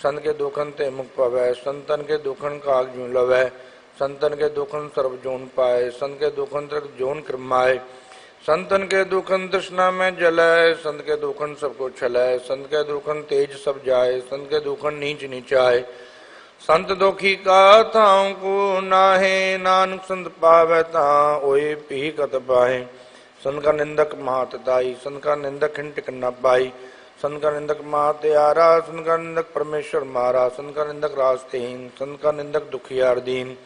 संत के दुखन ते मुख पवै, संतन के दुखन काग जू लवै। संतन के दुखन सर्व जोन पाए, संत के दुखन तृक जोन क्रमाए। संतन के दुखन तृष्णा में जलै, संत के दुखन सबको छलै। संत के दुखन तेज सब जाए, संत के दुखन नीच नीचाए। संत दुखी का थां को नाहे, नानक संत पावै तां ओए पी कत पाए। संत का निंदक महातताई, संत का निंदक हिंटिक न पाई। संत का निंदक महात्यारा, संत का निंदक परमेश्वर मारा। संत का निंदक रास्तेहीन, संत का निंदक दुखियार दीन।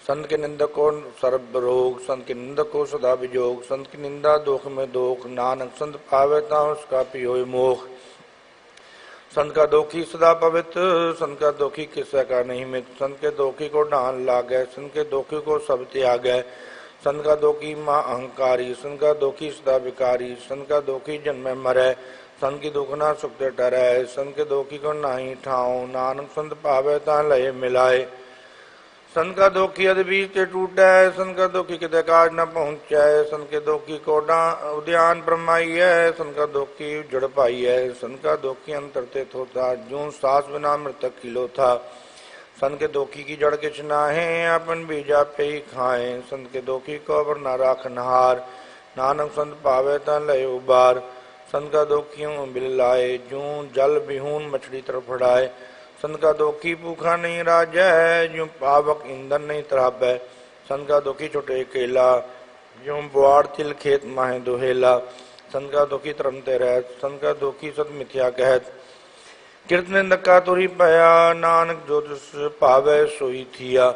संत के निंदक को सर्व रोग, संत के निंदक को सदा विजोग। संत की निंदा दुख में दोख, नानक संत पावे तां उसका पियोय मोख। संत का दोखी सदा पवित्र, संत का दोखी किस्सा का नहीं मित। संत के दोखी को डांन लागै, संत के दोखी को सब त्यागै। संत का दोखी मां अहंकारी, संत का दोखी सदा विकारी। संत का दोखी जन्मे मरै, संत की दुखना सुख ते डरै। संत के दोखी को नाही ठाऊं, नानक संत पावे तां लय मिलाए। संत का दोखी अद बीज ते टूटै, संत का दोखी किते काज न पहुँचै। संत के दोखी को उद्यान ब्रह्माइयै, संत का दोखी उजड़ पाइयै। संत का दोखी अंतर ते थोता, जूं सास बिना मृतक किलो था। संत के दोखी की जड़ किछ नाहे, अपन बीजा पे ही खाए। संत के दोखी को अवर न राख नहार, नानक संत पावे तां लय उबार। संत का दोखियों बिल लाए, जूं जल बिहून मछली तरफड़ाए। संत का दोखी भूखा नहीं राजै, ज्यों पावक ईंधन नहीं तरापै। संत का दोखी छुटे केला, ज्यों बुआड़ तिल खेत माहे दोहेला। संत का दोखी तरमते रहत, संत का दोखी सत मिथ्या कहत। कीर्त निंदक का तुरी पया, नानक जो तिस पावै सोई थिया।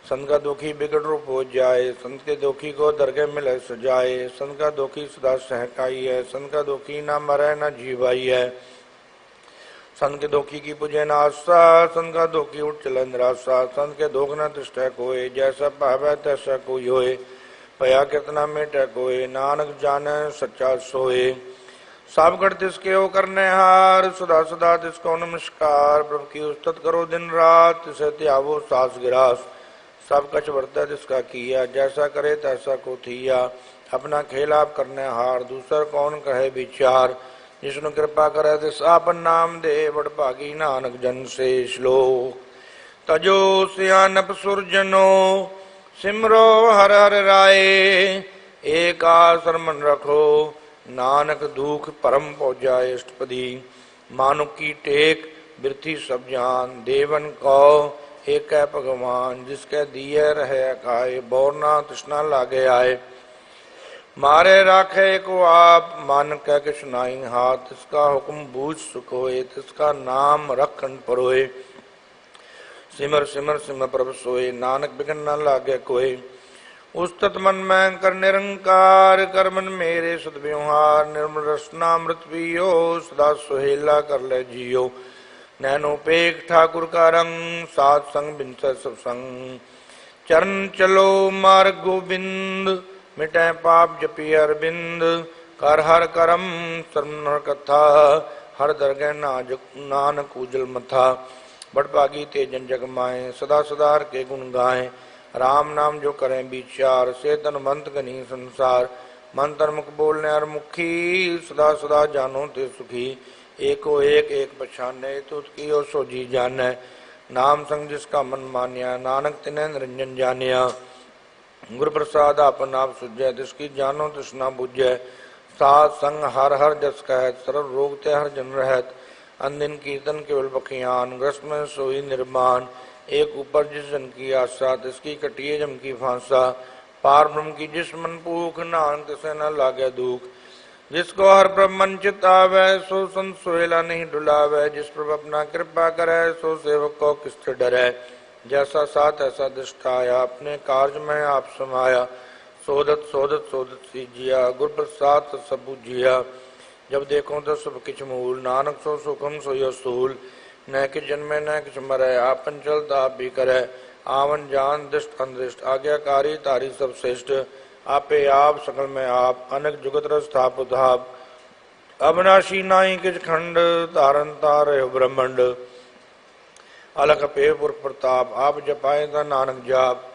संत का दोखी बिगड़ रूप हो जाए, संत के दोखी को दरगे मिले सजाए। संत का दोखी सदा सहकाई है, संत का दोखी ना मरै न जीवाई है। संत के दोखी की पूजे न आशा, संत का दोखी उठ चले निराशा। संत के दोख न तिष्ठै कोय, जैसा पावै तैसा कोई होए। पया कितना मेटै कोय, नानक जाने सच्चा सोए। सब गढ़ तिसके ओ करने हार, सदा सदा तिसको नमस्कार। प्रभु की उस्तत करो दिन रात, तिसे त्यावो सास गिरास। सब कछ वर्तै तिसका किया, जैसा करे तैसा को थिया। अपना खेल आप करने हार, दूसर कौन कहे विचार। जिसनु कृपा करे तिस आपन नाम दे, बड़ भागी नानक जन से। श्लोक। तजो सियानप सुरजनो, सिमरो हर हर राय। एक आसर मन रखो, नानक दुख परम पहुँचाए अष्टपदी। मानुक की टेक बिरथी सब जान, देवन को एक है भगवान। जिसके दिए रहे खाए, बोरना तृष्णा लागे आए। मारे राखे को आप, मान कह के सुनाई हाथ। तिसका हुक्म बूझ सुख होए, तिसका नाम रखन परोए। सिमर सिमर सिमर प्रभ सोए, नानक बिघन न लागे कोय। उस्तत मन में कर निरंकार, कर मन मेरे सद व्यवहार। निर्मल रसना अमृत पियो, सदा सुहेला कर ले जियो। नैनो पेख ठाकुर का रंग, सात संग बिनसै सब संग। चरण चलो मार्ग गोविंद, मिटै पाप जपि अरविंद। कर हर करम सरन कथा, हर दरगह नानक उजल मथा। बड़भागी ते जन जग माए, सदा सदार के गुण गाएं। राम नाम जो करें विचार, से तनवंत गनी संसार। मन तन मुख बोलने हर मुखी, सदा सदा जानो ते सुखी। एको एक एक पछाने, तुत की ओ सोजी जाने। नाम संग जिसका मन मान्या, नानक तिन्हें निरंजन जानिया। गुरु प्रसाद आपन आप सुझै, तिसकी जानो तृष्णा बुझै। साध संग हर हर जस कहत, सरल रोग ते हर जन रहत। अनदिन कीर्तन केवल बखियान, ग्रस्त में सोई निर्माण। एक ऊपर जिस जन की आशा, तिसकी कटिए जम की फांसा। पार ब्रह्म की जिस मन पूख, नानक तिसे न लागे दुख। जिसको हर प्रभ मन चित आवे, सो संत सोहेला नहीं डुलावे। जिस प्रभ अपना कृपा करे, सो सेवक को किससे डरे। जैसा साथ ऐसा दृष्टाया, अपने कार्य में आप समाया। सोदत सोदत सोदत सीजिया, गुर प्रसाद सब बुझिया। जब देखो तो सब किछ मूल, नानक सो सुखम सोयो स्थूल। न कि जन्मे न किछ मरै, आपन चलता आप भी करे। आवन जान दृष्ट अंदृष्ट, आज्ञाकारी तारी सब श्रेष्ठ। आपे आप सकल में आप, अनक जुगत रस स्थापित आप। अविनाशी नाई किछ खंड, तारन तारयो ब्रह्मंड। अलख पे पुरख प्रताप, आप जपाए ता नानक जाप।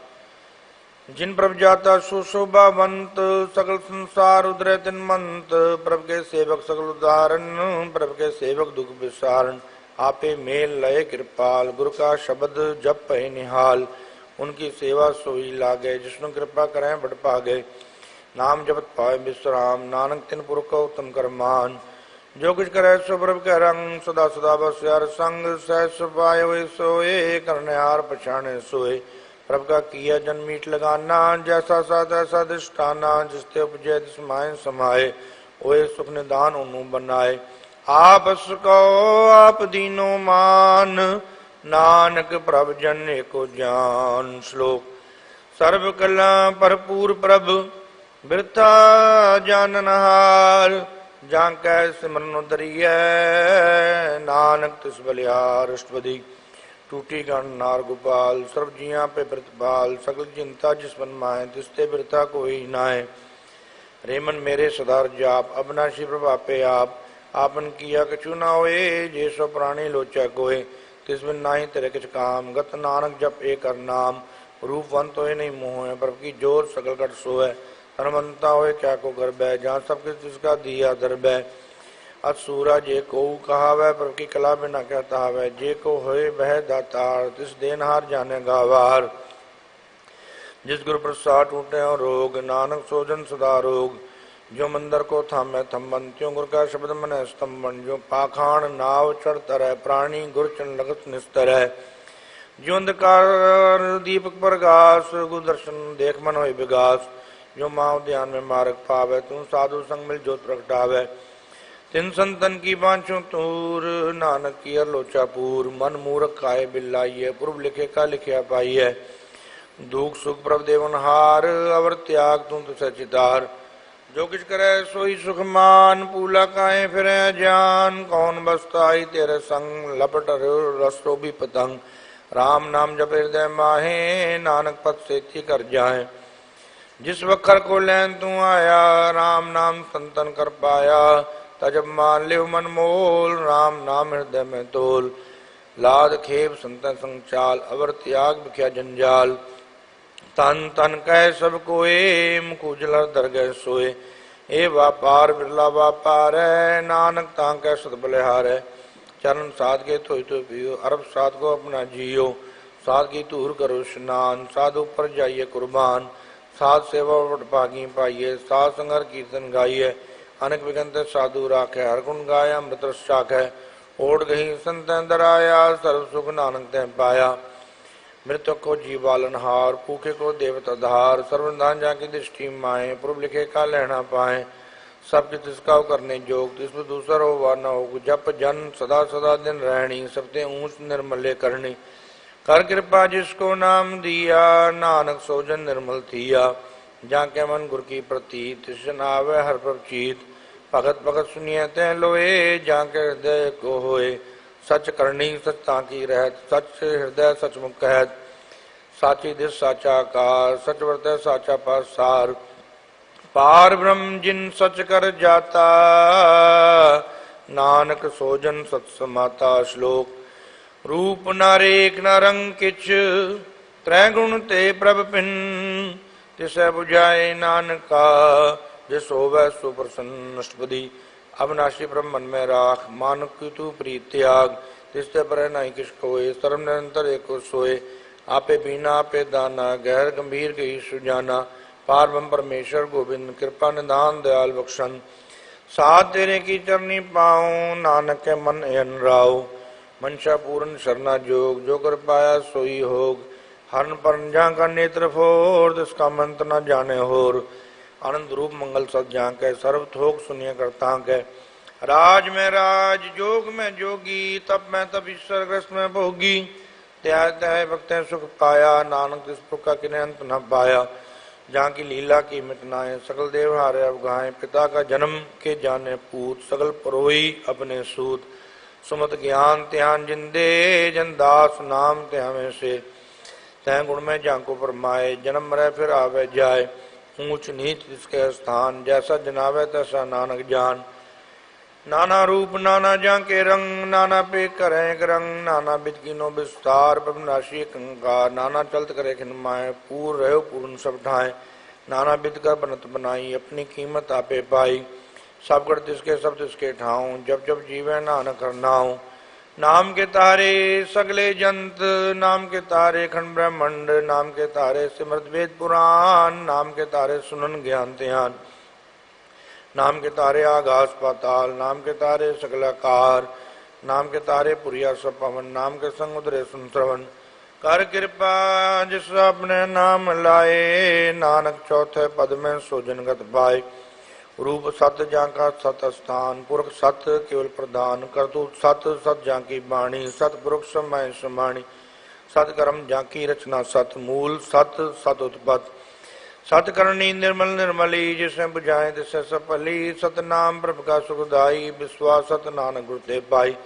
जिन प्रभ जाता सुशोभावंत, सकल संसार उदरे तिन्मंत। प्रभ के सेवक सकल उदाहरण, प्रभ के सेवक दुख विसारण। आपे मेल लय कृपाल, गुरु का शब्द जप पै निहाल। उनकी सेवा सोई लागे, जिष्णु कृपा करें बड़ पागे। नाम जपत पाए विश्राम, नानक तिन पुरख उत्तम कर मान। जो कुछ करे सो प्रभ के रंग, सदा सदा बस यार संग। सहस पाए हुए सोए, करने हार पछाने सोए। प्रभ का किया जन मीठ लगाना, जैसा साथ ऐसा दृष्टाना। जिसते उपजय तिस माय समाये, ओए सुख निदान उनु बनाए। आप सको आप दीनो मान, नानक प्रभ जन एको जान। श्लोक सर्व कला भरपूर प्रभ, बिरथा जाननहार। जांकै सिमरन उदरिय, नानक तिस बलिहार। अष्टपदी टूटी गण नार गोपाल, सर्व जिया पे प्रतिपाल। सकल चिंता जिस मन माए, तिसते बिरथा कोई नाए। रेमन मेरे सदार जाप, अविनाशी प्रभापे आप। आपन किया कछु ना होए, जे सो प्राणी लोचा कोय। तिस बिन नाही तेरे किछ काम, गत नानक जप एक कर नाम। रूपवंत होए नहीं मोह, प्रभ की जोर सकल कट सोए। धनवंता होए क्या को गर्भ, जहाँ सब किस जिसका दिया दर्ब। असूरा जे को कहावै, प्रभ की कला बिना कहता है। जे को होए वह दातार, तिस देनहार जाने गावार। जिस गुरु प्रसाद टूटे हो रोग, नानक सोजन सदा रोग। जो मंदिर को थामे थम्बन, त्यों गुर का शब्द मन स्तंभन। जो पाखाण नाव चढ़ तरह, प्राणी गुरचन लगत निस्तर है। जो अंधकार दीपक प्रकाश, गुरु दर्शन देख मन होय विगास। जो माँ ध्यान में मार्ग पावे, तू साधु संग मिल जोत प्रगटावे। तिन संतन की बांछो तूर, नानक की लोचा पूर। मन मूर्ख काहे बिल्लाइए, पूर्व लिखे का लिखिया पाइए। दुख सुख प्रभ देवनहार, अवर त्याग तू तुझे चितार। जो किछ करे सोई सुख मान, पूला काहे फिरे जान। कौन बसताई तेरे संग, लपट रस्तो भी पतंग। राम नाम जप हृदय माहे, नानक पद से कर जाए। जिस वखर को लैन तू आया, राम नाम संतन कर पाया। तजब मान लिव मन मोल, राम नाम हृदय में तोल। लाद खेप संतन संग चाल, अवर त्याग बिख्या जंजाल। तन तन कह सब कोए, मुख उजलर दर गए सोए। ए व्यापार बिरला व्यापार है, नानक तांकै सत बलिहार है। चरण साध के थोई तो पियो, अरब साध को अपना जियो। साध की तूर करो स्नान, साधु पर जाइए कुर्बान। साध सेवा भागी पाइये, साध संगर कीर्तन गाइए। अनेक विघ्न साधु राखे, हर गुण गाय अमृत रस चाखै। ओढ़ गही संत दराया, सर्व सुख नानक तै पाया। मृतक को जीवालन हार, भूखे को देवता धार। सर्वदान जाकी दृष्टि माए, पूर्व लिखे का लेना पाए। सब तिसका करने जोग, तिसमें दूसर हो वा न हो। जप जन सदा सदा दिन रहनी, सबते ऊंच निर्मले करनी। कर कृपा जिसको नाम दिया, नानक सोजन निर्मल थिया। जाके मन गुर की प्रतीत, तिसन आवे हर प्रभ चीत। भगत भगत सुनिए तै लोए, जाके हृदय को होए। सच करनी सच ताकी रहत, सच हृदय सचमुख कहत। साची दिस साचा कार, सच वर्तै साचा पासार। पार ब्रह्म जिन सच कर जाता, नानक सोजन सत समाता। श्लोक रूप न रेख न रंग किछ त्रै गुण ते प्रभ पिन तिसै बुझाए नानका जिस होवै सो प्रसन्न अष्टपदी अविनाशी ब्रह्म मन में राख मानुक की तू प्रीत त्याग तिसते पर नहीं किस कोय सर्व निरंतर एको सोए आपे बीना आपे दाना गहर गंभीर गई सुजाना पार ब्रह्म परमेश्वर गोविंद कृपा निधान दयाल बख्शन साथ तेरे की चरनी पाऊं नानक के मन अयन राव मनसा पूर्ण शरणा जोग जो कर पाया सोई होग हरण परन जा का नेत्र फोर तिसका मंत्र न जाने होर आनंद रूप मंगल सद जा के सर्व थोक सुनिय करता के राज में राज जोग में जोगी तप में तप ईश्वर ग्रस्त में भोगी त्याग त्याय भक्त सुख पाया नानक तिस पुका किन्हें अंत न पाया जहाँ की लीला की मिटनाए सकल देव हारे अवगाए पिता का जन्म के जाने पूत सकल परोई अपने सूत सुमत ज्ञान त्यान जिंदे जन दास नाम त्या में से तय गुण में जाको फरमाए जन्म मरे फिर आवे जाए ऊंच नीच इसके स्थान जैसा जनावे तैसा नानक जान नाना रूप नाना जाके रंग नाना पे करें रंग नाना बिदकीनो विस्तार पवनाशी कंकार नाना चलत करे खिनमाए पूर रहो पूर्ण सब ठाए नाना बिद कर बनत बनाई अपनी कीमत आपे पाई सब कर तिसके सब तिसके ठाऊं जब जब जीवे नानक करनाऊं नाम के तारे सगले जंत नाम के तारे खंड ब्रह्मंड नाम के तारे सिमृत वेद पुराण नाम के तारे सुनन ज्ञान ध्यान नाम के तारे आकाश पाताल नाम के तारे सकलाकार नाम के तारे पुरिया सब पवन नाम के संग उदरे सुन श्रवण कर कृपा जिस अपने नाम लाए नानक चौथे पद में सोजनगत पाए रूप सत जाका सत स्थान पुरख सत केवल प्रधान करतूत सत सत जाकी बाणी सत पुरुष समय समाणी सत कर्म जाकी रचना सत मूल सत सत उत्पत सत करणी निर्मल निर्मली जिसे बुझाए तिसे सफली सत नाम प्रभु का सुखदाई विश्वास सत नानक गुरु ते पाई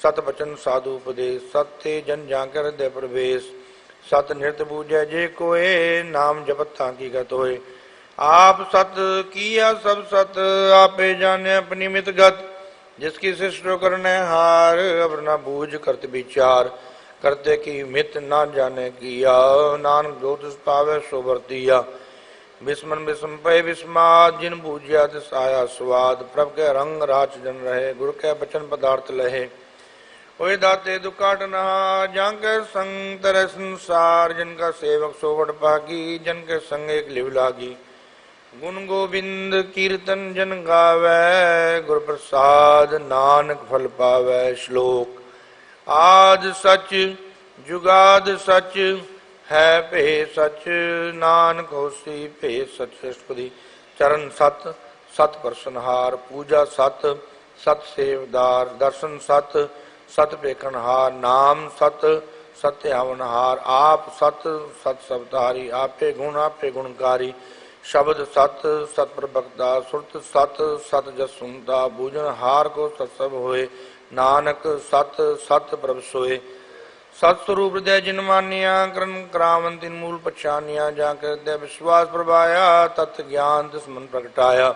सत बचन साधु उपदेश सत्य जन जाकर हृदय प्रवेश सत नृत्य बूझे जे कोए नाम जपत ताकी गत होए आप सत किया सब सत आपे जाने अपनी मित गत जिसकी सृष्टि करने हार अब न बूझ करते विचार करते की मित न जाने किया नानक जो तिस पावे सो वर्तिया विस्मन विस्म पे विस्माद जिन बूझिया तिस आया स्वाद प्रभ के रंग राच जन रहे गुरु के बचन पदार्थ लहे ओए दाते दुकाट नहा जाके संग तरह संसार जिनका सेवक सोवट पागी जन के संग एक लिव लागी गुण गोविंद कीर्तन जन गावै गुर प्रसाद नानक फल पावै श्लोक आद सच जुगाद सच है भे सच नानक होसी भे सच अष्टपदी चरण सत सत परसनहार पूजा सत सत सेवदार दर्शन सत सत पेखनहार नाम सत सत्य हवनहार आप सत सत सवतारी आपे गुणकारी शब्द सत सत प्रभक्ता सुरत सत सत जस सुनता बूझन हार को सत्सव होए नानक सत सत प्रभ सोए सत्स्वरूप हृदय जिन मानिया करन करावन तिन मूल पछानिया जाकर हृदय विश्वास प्रभाया तत् ज्ञान तिस मन प्रगटाया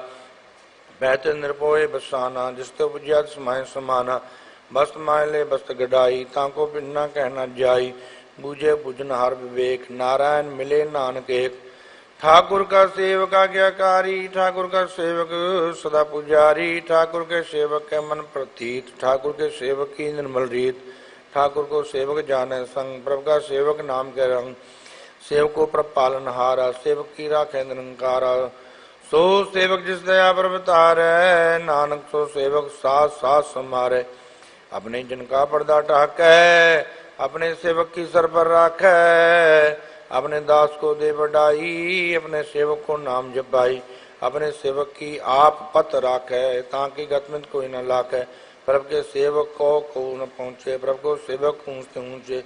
बहते निर्भोए बसाना जिसके उपजिया समाय समाना बस्त मायले बस्त गडाई ताको पिन्ना कहना जाई बूझे बुझन हर विवेक नारायण मिले नानक एक ठाकुर का सेवक आज्ञाकारी ठाकुर का सेवक सदा पुजारी ठाकुर के सेवक के मन प्रतीत ठाकुर के सेवक की निर्मल रीत ठाकुर को सेवक जाने संग प्रभु का सेवक नाम के रंग सेवको प्रभ पालन हारा सेवक की राखे निरंकारा सो सेवक जिस दया पर अवतार नानक सो सेवक साथ साथ समारे अपने जन का पर्दा ढाके अपने सेवक की सर पर राखे अपने दास को दे बढ़ाई अपने सेवक को नाम जपाई अपने सेवक की आप पत राखे ताकि गतमित कोई न लाखे प्रभु के सेवक को न पहुँचे प्रभु को सेवक ऊंचे ऊंचे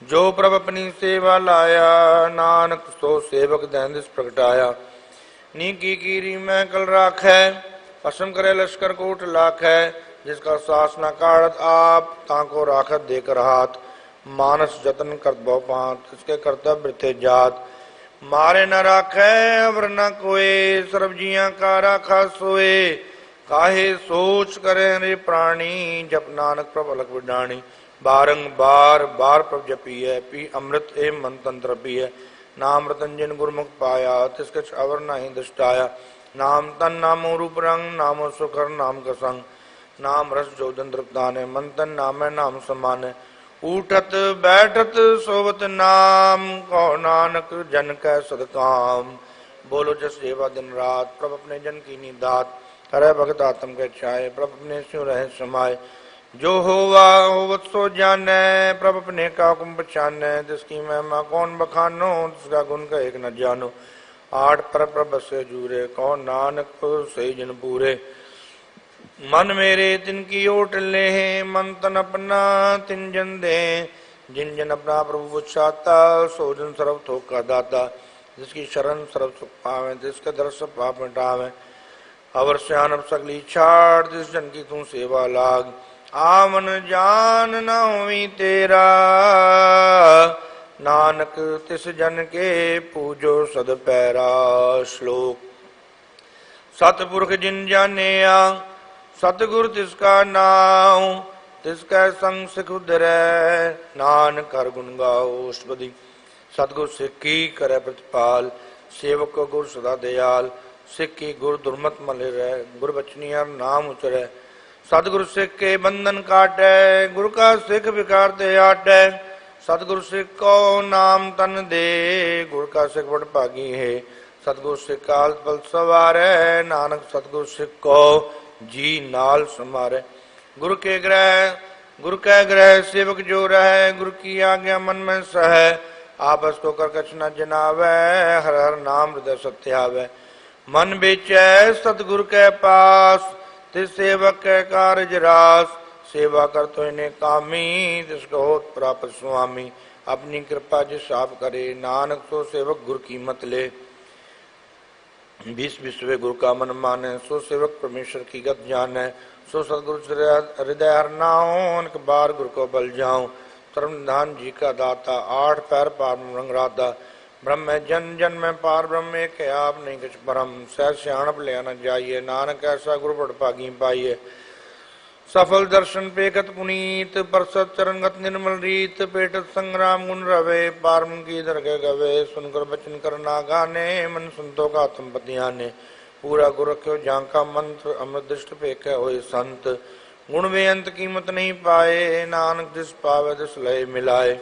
जो प्रभु अपनी सेवा लाया नानक सो सेवक दैंदिस प्रगटाया नीकी कीरी में कल राखे पसम करे लश्कर कोट लाखे जिसका सास न काढ़त आप ताको राखत देकर हाथ मानस जतन कर पात इसके कर्तव्य थे जात मारे न राखे अवर न कोए सर्व जिया का राखा सोए काहे सोच करे रे प्राणी जप नानक प्रभ अलग विडाणी बारंबार बार प्रभ जपिए, पी अमृत एवं मन तंत्र पिए। नाम रतन जिन गुरमुख पाया, तिसके अवर नहीं दृष्टाया। नाम तन नामो रूप रंग, नामो सुखर नाम का संग। नाम रस जोदन तृप्ताने, मन तन नाम नाम समाने। उठत बैठत सोवत नाम, कहो नानक जन कै सदकाम। बोलो जस सेवा दिन रात, प्रभ अपने जन की निदात। करे भगत आत्म के छाए, प्रभ अपने स्यों रहे समाये। जो होवा होवत सो जाने, प्रभ अपने का हुक्म पछाने। जिसकी महिमा कौन बखानो, जिसका गुण का एक न जानो। आठ पर प्रभ से जूरे, कौन नानक सही जन पूरे। मन मेरे तिनकी ओट ले, मन तन अपना तिन जन दे। जिन जन अपना प्रभु चाहता, सो जन सर्व थोक का दाता। जिसकी शरण सर्व सुख पावे, जिसके दर्श पाप मिटावे। अवर स्यानप सगली छाड़, जिस जन की तू सेवा लाग। आमन जान न होवी तेरा, नानक तिस जन के पूजो सद पैरा। श्लोक। सतपुरख जिन जानिया, सतगुर तिसका नाम। तिसका संग सिख उधरै, नानक कर गुण गाओ। अष्टपदी। सतगुर सिख की करे प्रतिपाल, सेवक को गुर सदा दयाल। सिख की गुर दुर्मत मल रह, गुर बचनी हर नाम उचरै। सतगुरु सिख के बंधन काटै, गुरु का सिख विकार ते आटै। सतगुरु सिख को नाम तन दे, गुरु का सिख बड़ भागी है। सतगुरु सिख काल पल सवारै, नानक सतगुरु सिख को जी नाल समारे। गुरु के ग्रह सेवक जो रहे, गुरु की आज्ञा मन में सह। आपस को कर कछ न जनावै, हर हर नाम हृदय सत्यावै। मन बेचै सतगुरु के पास, तिस सेवक के कारज रास। सेवा कर तो इन्हें कामी, तिसको होत प्राप्त स्वामी। अपनी कृपा जिस आप करे, नानक सो सेवक गुरु की मत ले। 20 विश्व गुरु का मन माने, सो सेवक परमेश्वर की गत जाने। सो सतगुरु हृदय हर नाओ, अनेक बार गुरु को बल जाऊं। धर्म निधान जी का दाता, 8 पैर पार रंग राता। ब्रह्म जन जन में पार ब्रह्म एक, आप नहीं कुछ परम। सह सियाणप ले न जाइए, नानक ऐसा गुरु बड़ भागी पाइए। सफल दर्शन पेखत पुनीत, परसत चरणगत निर्मल रीत। पेटत संग्राम गुण रवे, पारम की दरगह गवे। सुनकर बचन करना गाने, मन संतों का आत्मपति आने। पूरा गुरु रखो झांका मंत्र, अमृत दृष्ट पेखे होए संत। गुण में अंत कीमत नहीं पाए, नानक जिस पावे तिस लय मिलाए।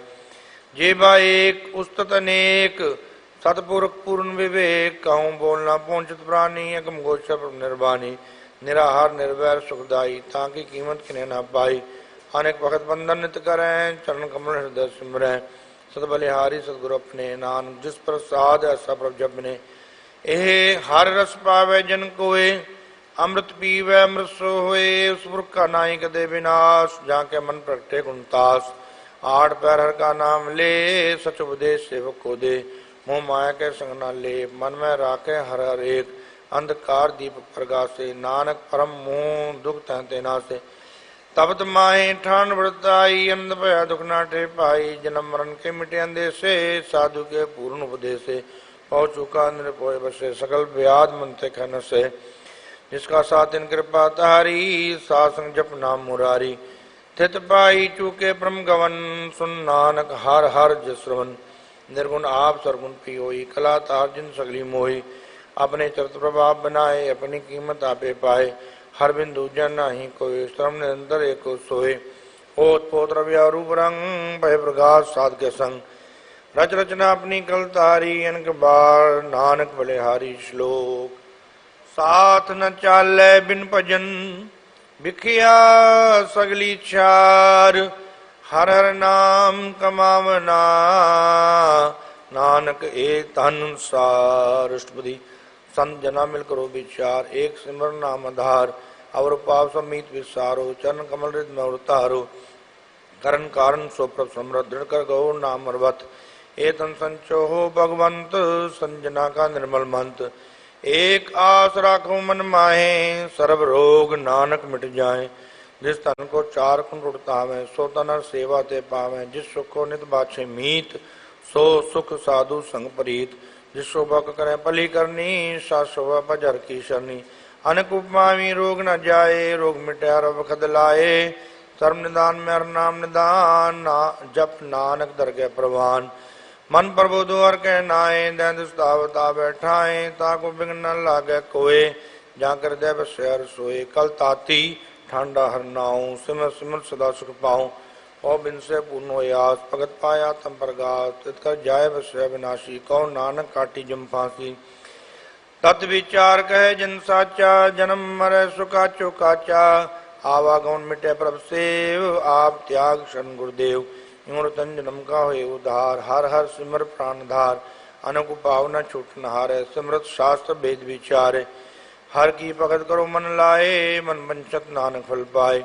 जेबा एक उस्तत अनेक, सतपुरख पूर्ण विवेक। कहूँ बोलना पहुंचत प्राणी, अगम गोचर निर्वाणी। निराहार निर्वैर सुखदाई, ताकि कीमत किने न पाई। अनेक भगत बंधन नित करें, चरण कमल हृदय सिमरें। सत बलिहारी सतगुरु अपने, नानक जिस प्रसाद ऐसा प्रभ जपने। एह हर रस पावे जन कोय, अमृत पीवै अमृत सो होए। उस पुरख का नाई कदे विनाश, जाके मन प्रगटे गुणतास। 8 पैर हर का नाम ले, सच उपदेश सेवक को दे। मोह माया के संग न ले, मन में राखे हर हर एक। अंधकार दीप प्रगासे, नानक परम मोह दुख तहते नासे। तपत माहे ठान व्रताई, अंध भया दुख नाटे पाई। जन्म मरण के मिटे अंदेशे, साधु के पूर्ण उपदेशे। पौ चुका निरपोय बसे, सकल व्याध मन ते खन से। जिसका साथ इन कृपा तारी, सासंग जप नाम मुरारी। थित पाई चूके परम गवन, सुन नानक हर हर जसवन। निर्गुण आप सरगुण पी होई, कला तार जिन सगली मोही। अपने चरित प्रभाव बनाए, अपनी कीमत आपे पाए। हर बिंदु जन नहीं कोई, श्रम निरंतर एको सोए। ओत पोत रव्या रूप रंग, भय प्रकाश साध के संग। रच रचना अपनी कल तारी, अनक बार नानक बलिहारी। श्लोक। साथ न चाले बिन भजन, बिखिया सगली चार। हर हर नाम कमावना, नानक ए तन सार। अष्टपदी। संत जना मिल करो विचार, एक सिमरन नाम आधार। अवर पाप समीत विसारो, चरण कमल हृदय में उतारो। करण कारण सो प्रभ समृद्ध, दृढ़ कर गौ नाम अर्वत। ए तन संचो हो भगवंत, संजना का निर्मल मंत। एक आस राखो मन माहे, सर्व रोग नानक मिट जाए। जिस तन को 4 कुंड उड़ता है, सो तन सेवा ते पावे। जिस सुख को नित बाछे मीत, सो सुख साधु संग प्रीत। जिस शोभा करें पली करनी, सा शोभा भजर की शरणी। अनेक उपमावी रोग न जाए, रोग मिटे रब खद लाए। सर्व निदान में हर नाम निदान जप नानक दरगह प्रवान मन प्रबोधो हर कह नाए दैंद सुतावता बैठाए ताको बिघ्न न लागे कोय जाकर दे बसे हर सोए कल ताती ठांडा हर नाऊ सिमर सिमर सदा सुख पाऊं और बिन से पूर्ण हो यास भगत पाया तम प्रगास तितकर जाय बसे विनाशी कौ नानक काटी जम फांसी तत् विचार कहे जन साचा जन्म मरे सुखाचो काचा आवागमन मिटे प्रभ सेव आप त्याग शरण गुरुदेव तन जन्म का हुए उधार हर हर सिमर प्राणधार अनक पावना छूट नहारे सिमरत शास्त्र वेद विचारे हर की भगत करो मन लाए मन बंचत नानक फल पाए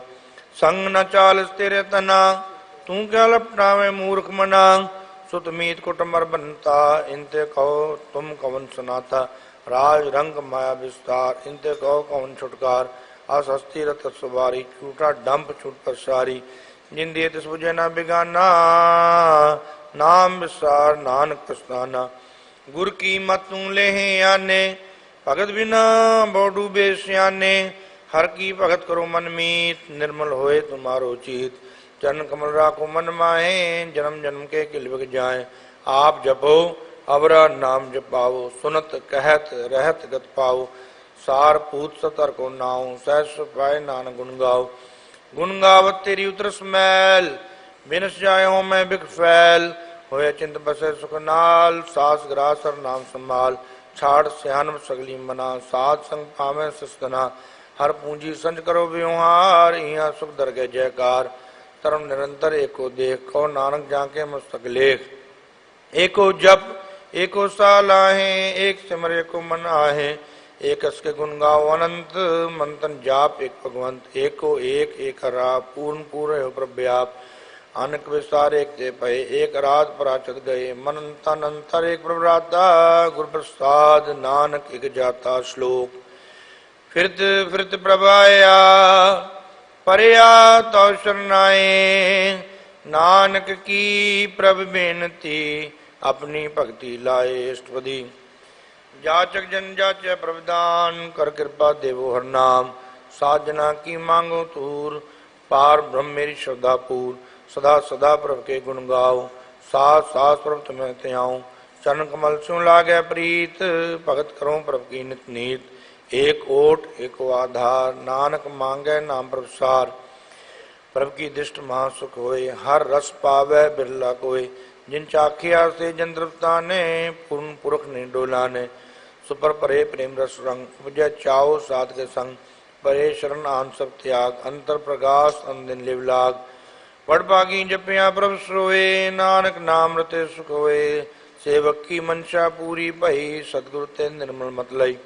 संग न चाल तेरे तना तू क्या लपटावे मूर्ख मना सुत मीत कुटमर बनता इनते कहो तुम कवन सुनाता राज रंग माया विस्तार इनते कहो कवन छुटकार असस्ती रत सवारी छूटा डंप छूट पसारी जिंदे तिस बुझे न बिगाना नाम विसार नानक प्रस्ताना गुर की मत तू ले आने भगत बिना बौडू बेस्याने हर की भगत करो मन मीत निर्मल होए तुम्हारो चीत चरण कमल राखो मन माहे जन्म जन्म के किल बिग जाए आप जपो अवरा नाम जपाओ सुनत कहत रहत गत पाओ सार पूत सतर को नाऊ सहस पाए नानक गुण गाओ गुण गावत तेरी उतर स्मैल बिनस जाए हो मैं बिक फैल होए चिंत बसे सुख नाल सास ग्रासर नाम संभाल छाड़ सियान सगली मना सात संग पावे सस्तना हर पूंजी संज करो व्यवहार इहाँ सुख दरगे जयकार तरम निरंतर एको देख को नानक जाके मस्तक लेख एको जप एको साल आहे एक सिमर एको मन आहे एक के गुण गाओ अनंत मंतन जाप एक भगवंत एको एक हरा पूर्ण पूर्ण हो प्रव्याप अनक विस्तार एक ते पए एक रात पराचत गए मन तन अंतर एक प्रभराता गुरु प्रसाद नानक एक जाता श्लोक फिरत फिरत प्रभाया परया तो शरणाए नानक की प्रभ बेनती अपनी भक्ति लाए इष्टपदी जाचक जन जाचे प्रभदान कर कृपा देवो हर नाम साजना की मांगो तूर पार ब्रह्म मेरी श्रद्धा पूर सदा सदा प्रभ के गुण गाओ सास सास प्रभ तुम्हें त्याऊं चरण कमल सुन लागे प्रीत भगत करो प्रभ की नित नीत एक ओट एक आधार नानक मांगे नाम प्रसार प्रभ की दृष्ट महासुख होए हर रस पावे बिरला कोय जिन चाखिया से जन द्रवता ने पूर्ण पुरख ने डोला ने सुपर परे प्रेम रस रंग उपजय चाओ साध के संग परे शरण आन सब त्याग अंतर प्रकाश अंदिन लिव लाग वडभागी जपिया प्रभ सोए नानक नाम रते सुख होए सेवक की मंशा पूरी भई सतगुरु ते निर्मल मत लई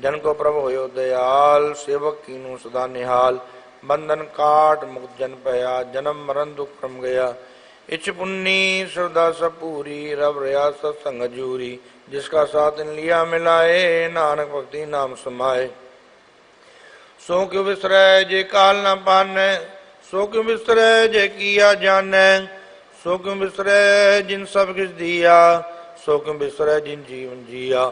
जन को प्रभ होयो दयाल सेवक कीनु सदा निहाल बंधन काट मुक्त जन पया जन्म मरण दुख क्रम गया इच पुन्नी श्रद्धा सब पूरी रब रया सत्संग जूरी जिसका साथ लिया मिलाए नानक भक्ति नाम समाये सो क्यों विसरै जे काल न पाने सो क्यों विसरै जे किया जाने सो क्यों विसरै जिन सब किस दिया सो क्यों विसरै जिन जीवन जिया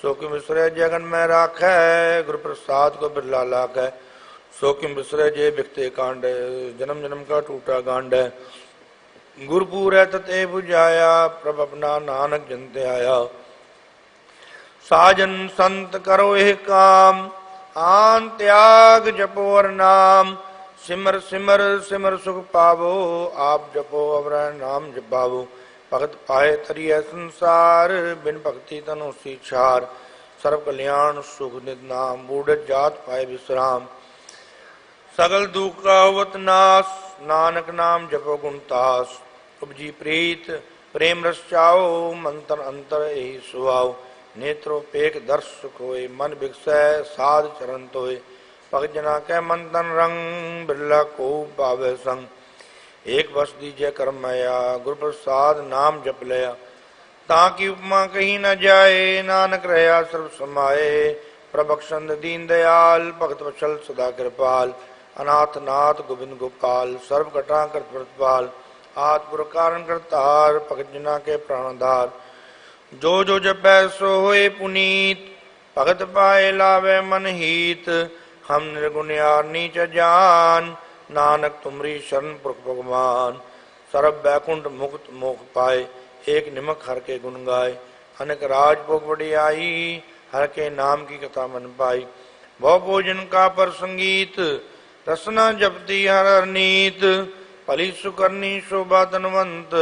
सो क्यों विसरै जगन में राखै गुरु प्रसाद को बिरला लाखै सो क्यों विसरै जे बिकते कांड जन्म जन्म का टूटा गांड गुरपुर है तते बुझाया प्रभ अपना नानक जनते आया साजन संत करो यह काम आन त्याग जपो और नाम सिमर सिमर सिमर सुख पावो आप जपो अवर नाम जपावो भगत पाए तरिय संसार बिन भक्ति तनु सीछार सर्व कल्याण सुख नित नाम बूढ़ जात पाए विश्राम सगल दुख का होवत नाश नानक नाम जपो गुणतास उपजी प्रीत प्रेम रस चाओ मंत्र अंतर यही सुहाओ नेत्रोपेक दर्श सुख होए मन बिकसै साध चरण तोय भगत जना के मन तन रंग बिरला को पावे संग एक वर्ष दीजिए कर्म माया गुरु प्रसाद नाम जप लिया ताकि उपमा कहीं न जाए नानक रहा सर्व समाये प्रभक्षंद दीन दयाल भगत वत्सल सदा कृपाल अनाथ नाथ गोविंद गोपाल सर्व घटा कर प्रतिपाल आत्पुर कारण करतार भगत जना के प्राणधार जो जो जपै सो होए पुनीत भगत पाए लावे मन हीत हम निर्गुण यार नीच जान नानक तुमरी शरण पुरख भगवान। सर्व बैकुंठ मुक्त मोख पाए, एक निमक हर के गुण गाए। अनेक राज भोग बड़ी आई, हर के नाम की कथा मन पाई। भव भोजन का पर संगीत, रसना जपती हर नीत। भली सुकरनी शोभा धनवंत,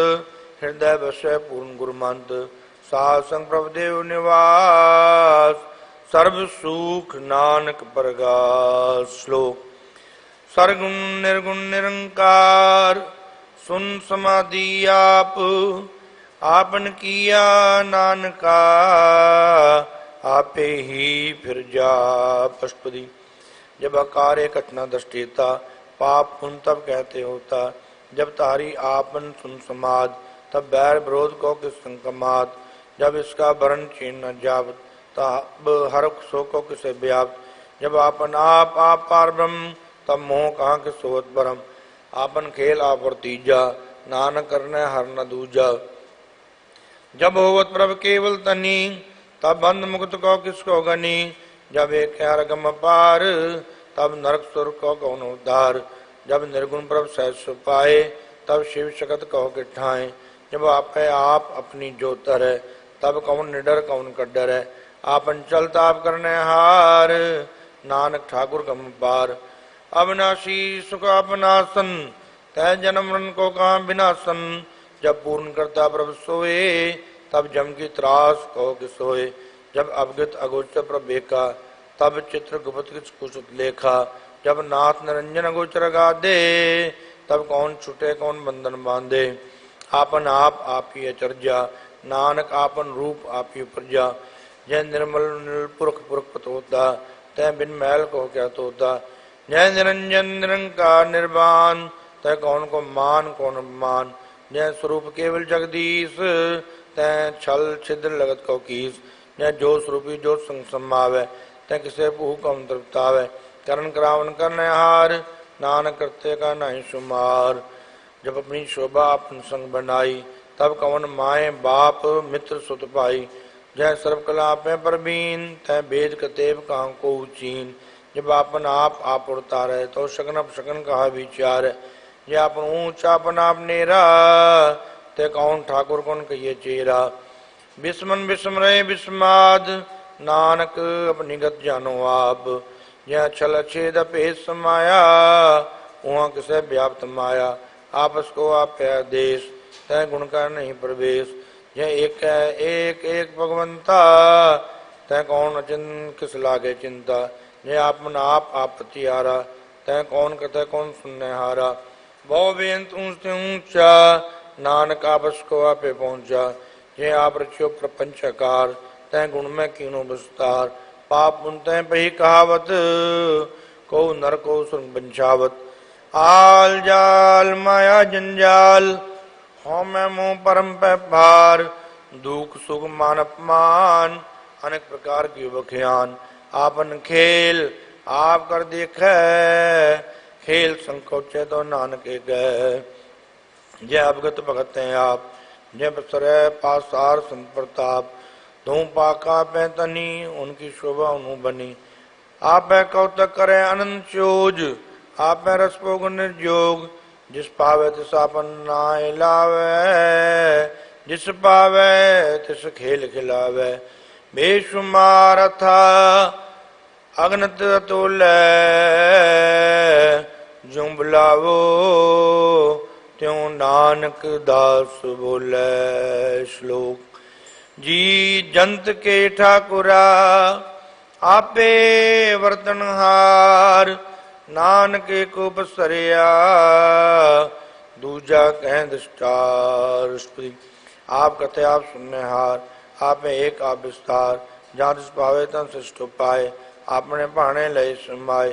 हृदय बसै पूर्ण गुरुमंत। साध संग प्रभुदेव निवास, सर्व सुख नानक परगास। श्लोक। सरगुण निर्गुण निरंकार, सुन समाधि आप। आपन किया नानका, आपे ही फिर जा। पशुपति। जब अकार्य कठिना दृष्टिता, पाप पुण्य तब कहते होता। जब तारी आपन सुन समाद, तब बैर विरोध को किस संकमात। जब इसका वरण चीन न जावत, तब हर सो को किसे व्याप्त। जब आपन आप पार ब्रह्म, तब मोह कहाँ के सोवत परम। आपन खेल आप और तीजा, नानक करने हर न दूजा। जब होवत प्रभ केवल तनी, तब बंध मुक्त को किसको गनी। जब एक अरगम पार, तब नरक सुर को कौन उद्धार। जब निर्गुण प्रभ सहज पाए, तब शिव शक्त कहो के ठाए। जब आप अपनी जोत है, तब कौन निडर कौन का डर है। आपन चलता आप करने हार, नानक ठाकुर कम पार। अविनाशी सुख अपनासन, तय जन्म मरण को कहाँ विनाशन। जब पूर्ण करता प्रभु सोए, तब जम की त्रास कहो कि सोए। जब अवगत अगोचर प्रभु एका, तब चित्र गुप्त कुछ लेखा। जब नाथ निरंजन अगोचर गादे, तब कौन छुटे कौन बंधन बांधे। आपन आप ही अचर्या, नानक आपन रूप आप ही प्रजा। जय निर्मल पुरख पुरख पतोता, तय बिन मैल को क्या तोता। जय निरंजन निरंकार निर्वाण, तय कौन को मान कौन अपमान। जय स्वरूप केवल जगदीश, तय छल छिद्र लगत को कीस। जय जो स्वरूपी जो संग समावे, तय किसे भू कम तृप्तावे। करण करावन करने हार, नानक करते का नहीं शुमार। जब अपनी शोभा अपन संग बनाई, तब कवन माए बाप मित्र सुत पाई। जय सर्व कला पे परबीन, तय वेद कतेब कहाँ को चीन। जब आपन आप उड़ता रहे, तो शकन अप शकन कहा विचार। जे आपन ऊंचा अपन आप नेरा, ते कौन ठाकुर कौन कहिए चेरा। विस्मन विस्म रहे विस्माद, नानक अपनी गत जानो आप। जय छल छेद अपेत समाया, वहाँ किसे व्याप्त माया। आपस को आप आदेश, तय गुण का नहीं प्रवेश। यह एक भगवंता, तय कौन अचिन किस लागे चिंता। ये आपन आप पतिहारा, तय कौन कथे कौन सुनने हारा। बहु बेंत ऊंचे ऊंचा, नानक आपस को आपे पहुंचा। ये आप रचियो प्रपंचकार, तय गुण में कीनो विस्तार। पाप पुन तय पही कहावत, को नर को सुन बंचावत। आल जाल माया जंजाल, हो मैं मुँह परम पे पार। दुख सुख मान अपमान, अनेक प्रकार की बखियान। आपन खेल आप कर देखे, खेल संकोचे तो नानक गए। जय अवगत भगत हैं आप, जय बसरे पासार संप्रताप। धूम पाका पैतनी, उनकी शोभा उन्हू बनी। आप कौतक करे अनंत चोज, आप रस भोग निर्जोग। जिस पावे तिस आपन नाय लावे, जिस पावे तिस खेल खिलावे। बेशुमार था अगनत अतुल, जो बुलावो त्यों नानक दास बोले। श्लोक। जी जंत के ठाकुरा, आपे वर्तनहार। नानक को बसरिया, दूजा कह दृष्टार। आप कथे आप सुनने हार, आप में एक आप विस्तार। जहाँ तिस पावे तन सृष्ट पाए, आपने पाने लय समाए।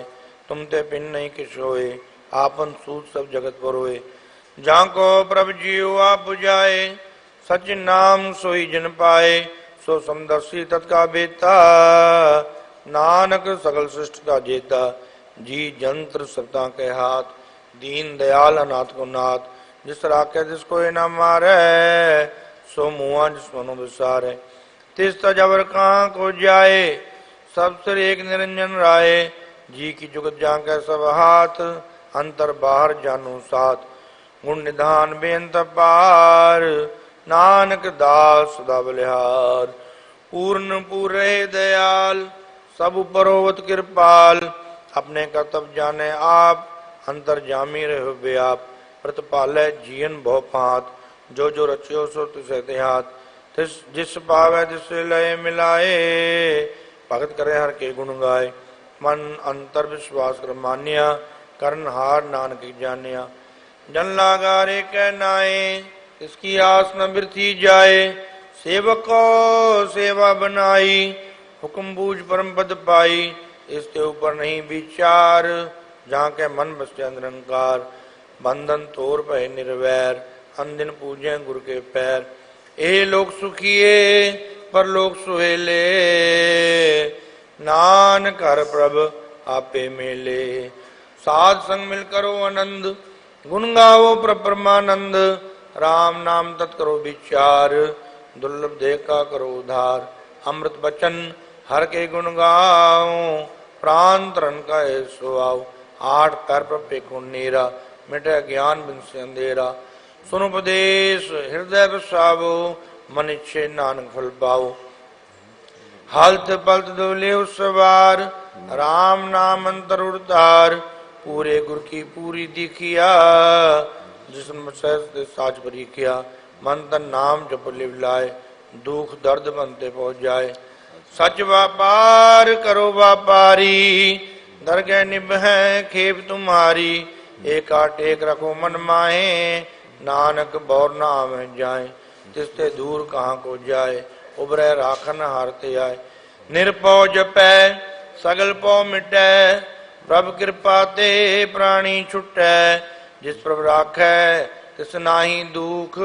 तुम ते पिन नहीं किस होए, आपन सूत सब जगत पर होए। जहाँ को प्रभ जीव आप बुझाए, सच नाम सोई जन पाए। सो समदर्शी तत्का बेता, नानक सकल सृष्टि का जेता। जी जंत्र सबता के हाथ, दीन दयाल अनाथ को नाथ। जिस राखे जिसको ये न मारे, सो मुआ जिस मनो विसारे। तिस तजवर कहाँ को जाए, सब सिर एक निरंजन राय। जी की जुगत जाके सब हाथ, अंतर बाहर जानो साथ। गुण निधान बेअंत पार, नानक दास सदा बलिहार। पूर्ण पूरे दयाल, सब उपरोवत कृपाल। अपने कर्तव्य जाने आप, अंतर जामी रहो व्याप। प्रतिपालै जीवन भव पात, जो जो रचियो सो तिसे तिहात। तिस जिस पावै तिस लय मिलाए, भगत करे हर के गुण गाए। मन अंतर विश्वास कर मानिया, करन हार नानक जानिया। जन लागा रे कह नाए, इसकी आस न बिरथी जाए। सेवक को सेवा बनाई, हुक्म बूझ परम पद पाई। इसके ऊपर नहीं विचार, जहाँ के मन बसे निरंकार। बंधन तोड़ पै निर्वैर, अनदिन पूजे गुरु के पैर। ए लोग सुखिए पर लोग सुहेले, नानक हर प्रभ आपे मेले। साध संग मिल करो आनंद, गुण गाओ परमानंद। राम नाम तत्करो विचार, दुर्लभ देखा करो उधार। अमृत बचन हर के गुण गाओ, प्राण तरण का सुआओ। आठ पैर पर पेको नीरा, मिटे ज्ञान बिन से अंधेरा। सुन उपदेश हृदय बसावो, मन इच्छे नानक फल पाओ। हलत पलत डोले सवार, राम नाम अंतर उड़तार। पूरे गुर की पूरी दिखिया, जिसम साच भरी किया। मन तन नाम जप लिव लाए, दुख दर्द बनते पहुंच जाए। सच व्यापार करो व्यापारी, दरगह निभ है खेप तुम्हारी। एका टेक रखो मन माहे, नानक बौर नाम जाए। तिसते दूर कहाँ को जाए, उबरे राखन हारते आए। निरपौ जपै सगल पौ मिटै, प्रभ कृपा ते प्राणी छुटै। जिस प्रभ राखै तिस नाहि दुख,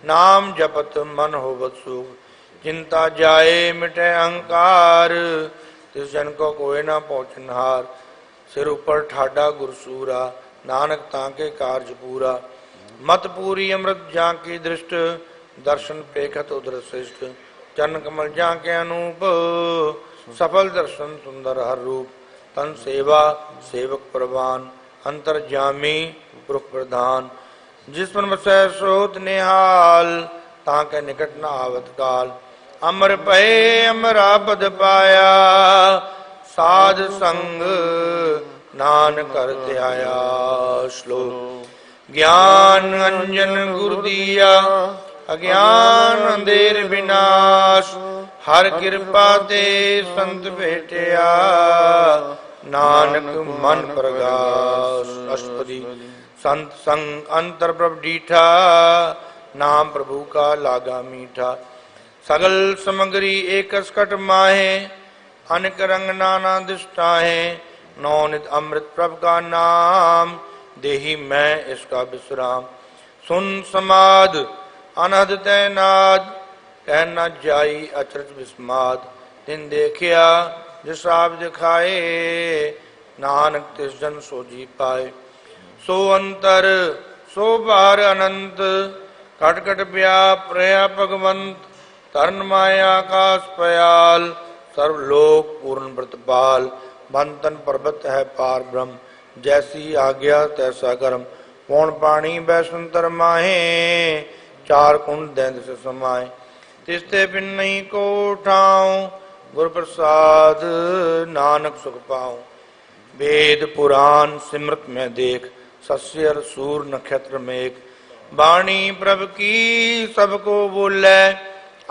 नाम जपत मन होवत सुख। चिंता जाए मिटे अहंकार, तिस जन को कोई न पहुँचनहार। सिर ऊपर ठाडा गुरसूरा, नानक ताके कार्य पूरा। मत पूरी अमृत जाकी दृष्ट, दर्शन पेखत उधर श्रेष्ठ। चरण कमल जाके अनूप, सफल दर्शन सुंदर हर रूप। तन सेवा सेवक प्रवान, अंतर जामी पुरख प्रधान। जिस पर बसै सोत निहाल, ताके निकट न आवत काल। अमर पै अमरा पद पाया, साध संग नानक कर ध्याया। श्लोक ज्ञान अंजन गुरु दिया, अज्ञान अंधेर विनाश। हर कृपा ते संत भेटिया, नानक मन प्रगाश। अष्टपदी संत संग अंतर प्रभ डीठा, नाम प्रभु का लागा मीठा। सगल समग्री एक स्कट माहे, अनेक रंग नाना दिष्टाहे। नौ नित अमृत प्रभ का नाम, देही मैं इसका विश्राम। सुन समाद अनहद तैनाद, कहना जाई अचरज विस्माद। तिन देखिया जिस आप दिखाए, नानक तिस जन सो जी पाए। सो अंतर सो बाहर अनंत, कट कट व्याप रहा भगवंत। तरण माया आकाश पयाल, सर्वलोक पूर्ण व्रतपाल। बंतन पर्वत है पार ब्रह्म, जैसी आज्ञा तैसा कर्म। पौन पानी बैसंतर माहे, चार कुंड दैंद से समाये। तिसते बिन नहीं को ठाऊं, गुर प्रसाद नानक सुख पाऊं। वेद पुराण सिमृत में देख, सस्यर सूर नक्षत्र मेघ। वाणी प्रभ की सबको बोले,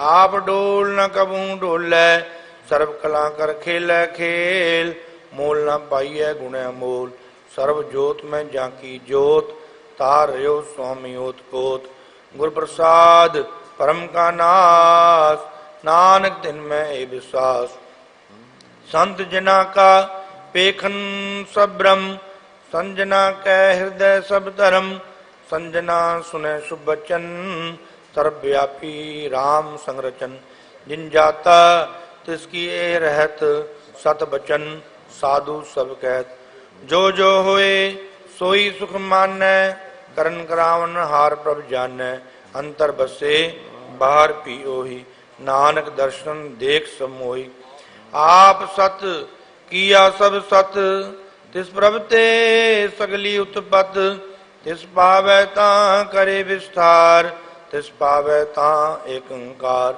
आप डोल न कबू डोले। सर्व कला कर खेल खेल, मोल न पाइय गुण मोल। सर्व जोत में जाकी जोत, तार रयो स्वामी ओत पोत। गुर प्रसाद परम का नाश, नानक दिन में ए विश्वास। संत जना का पेखन सब ब्रह्म, संजना कै हृदय सब धर्म। संजना सुने शुभ वचन, सर्वव्यापी राम संरचन। जिन जाता तिसकी ए रहत, सत बचन साधु सब कहत। जो जो होए सोई सुख मानै, करन करावन हार प्रभ जानै। अंतर बसे बाहर पी ओही, नानक दर्शन देख समोही। आप सत किया सब सत, ਤਿਸ ਪ੍ਰਭ ਤੇ ਸਗਲੀ ਉਤਪਤ, ਤਿਸ ਪਾਵੈ ਤਾਂ ਕਰੇ ਵਿਸਥਾਰ, ਤਿਸ ਪਾਵੈ ਤਾਂ ਏਕ ਓੰਕਾਰ,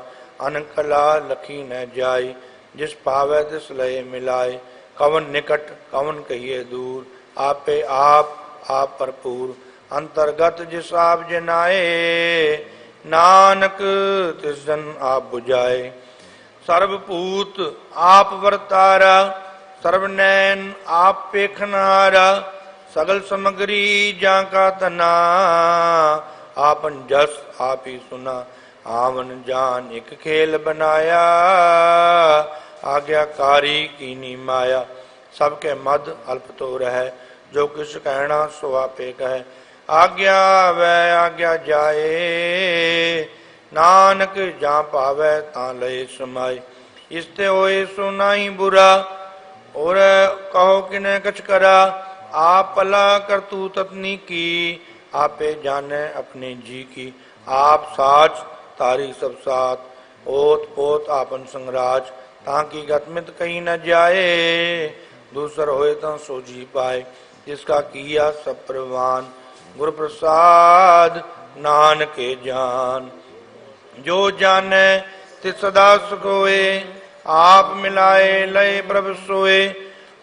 ਅਨਕਲਾ ਲਖੀ ਨ ਜਾਈ, ਜਿਸ ਪਾਵੈ ਤਿਸ ਲਏ ਮਿਲਾਏ, ਕਵਨ ਨਿਕਟ ਕਵਨ ਕਹੀਏ ਦੂਰ, ਆਪੇ ਆਪ ਆਪ ਭਰਪੂਰ, ਅੰਤਰਗਤ ਜਿਸ ਆਪ ਜਨਾਏ, ਨਾਨਕ ਤਿਸ ਜਨ ਆਪ 부ਝਾਏ। ਸਰਬ ਭੂਤ ਆਪ ਵਰਤਾਰਾ, ਸਰਬ ਨੈਣ ਆਪ ਪੇਖਨਾਰਾ, ਸਗਲ ਸਮਗਰੀ ਜਾਂ ਕਾ ਤਨਾ, ਆਪਨ ਜਸ ਆਪ ਹੀ ਸੁਨਾ, ਆਵਨ ਜਾਨ ਇੱਕ ਖੇਲ ਬਨਾਇਆ, ਆਗਿਆਕਾਰੀ ਕੀਨੀ ਮਾਇਆ, ਸਭ ਕੇ ਮਦ ਅਲਪ ਤੋ ਰਹਿ, ਜੋ ਕਿਛ ਕਹਿਣਾ ਸੋ ਆਪੇ ਕਹੈ, ਆਗਿਆ ਵੈ ਆਗਿਆ ਜਾਏ, ਨਾਨਕ ਜਾਂ ਭਾਵੈ ਤਾਂ ਲਏ ਸਮਾਏ। ਇਸ ਤੇ ਹੋਏ ਸੋ ਨਾਹੀ ਬੁਰਾ, ਔਰ ਕਹੋ ਕਿਨੇ ਕਛ ਕਰਾ, ਆਪ ਭਲਾ ਕਰਤੂ ਤਤਨੀ ਕੀ, ਆਪੇ ਜਾਣੈ ਆਪਣੇ ਜੀ ਕੀ, ਆਪ ਸਾਚ ਤਾਰੀ ਸਭ ਸਾਥ, ਓਤ ਪੋਤ ਆਪਨ ਸੰਗਰਾਜ, ਤਾਂ ਕੀ ਗਤਮਿਤ ਕਹੀ ਨ ਜਾਏ, ਦੂਸਰ ਹੋਏ ਤਾਂ ਸੋ ਜੀ ਪਾਏ, ਜਿਸਕਾ ਕੀਆ ਸਭ ਪ੍ਰਵਾਨ, ਗੁਰ ਪ੍ਰਸਾਦ ਨਾਨਕੇ ਜਾਨ। ਜੋ ਜਾਣੈ ਤਿਸ ਸਦਾ ਸੁਖ ਹੋਏ, ਆਪ ਮਿਲਾਏ ਲਏ ਪ੍ਰਭ ਸੋਏ,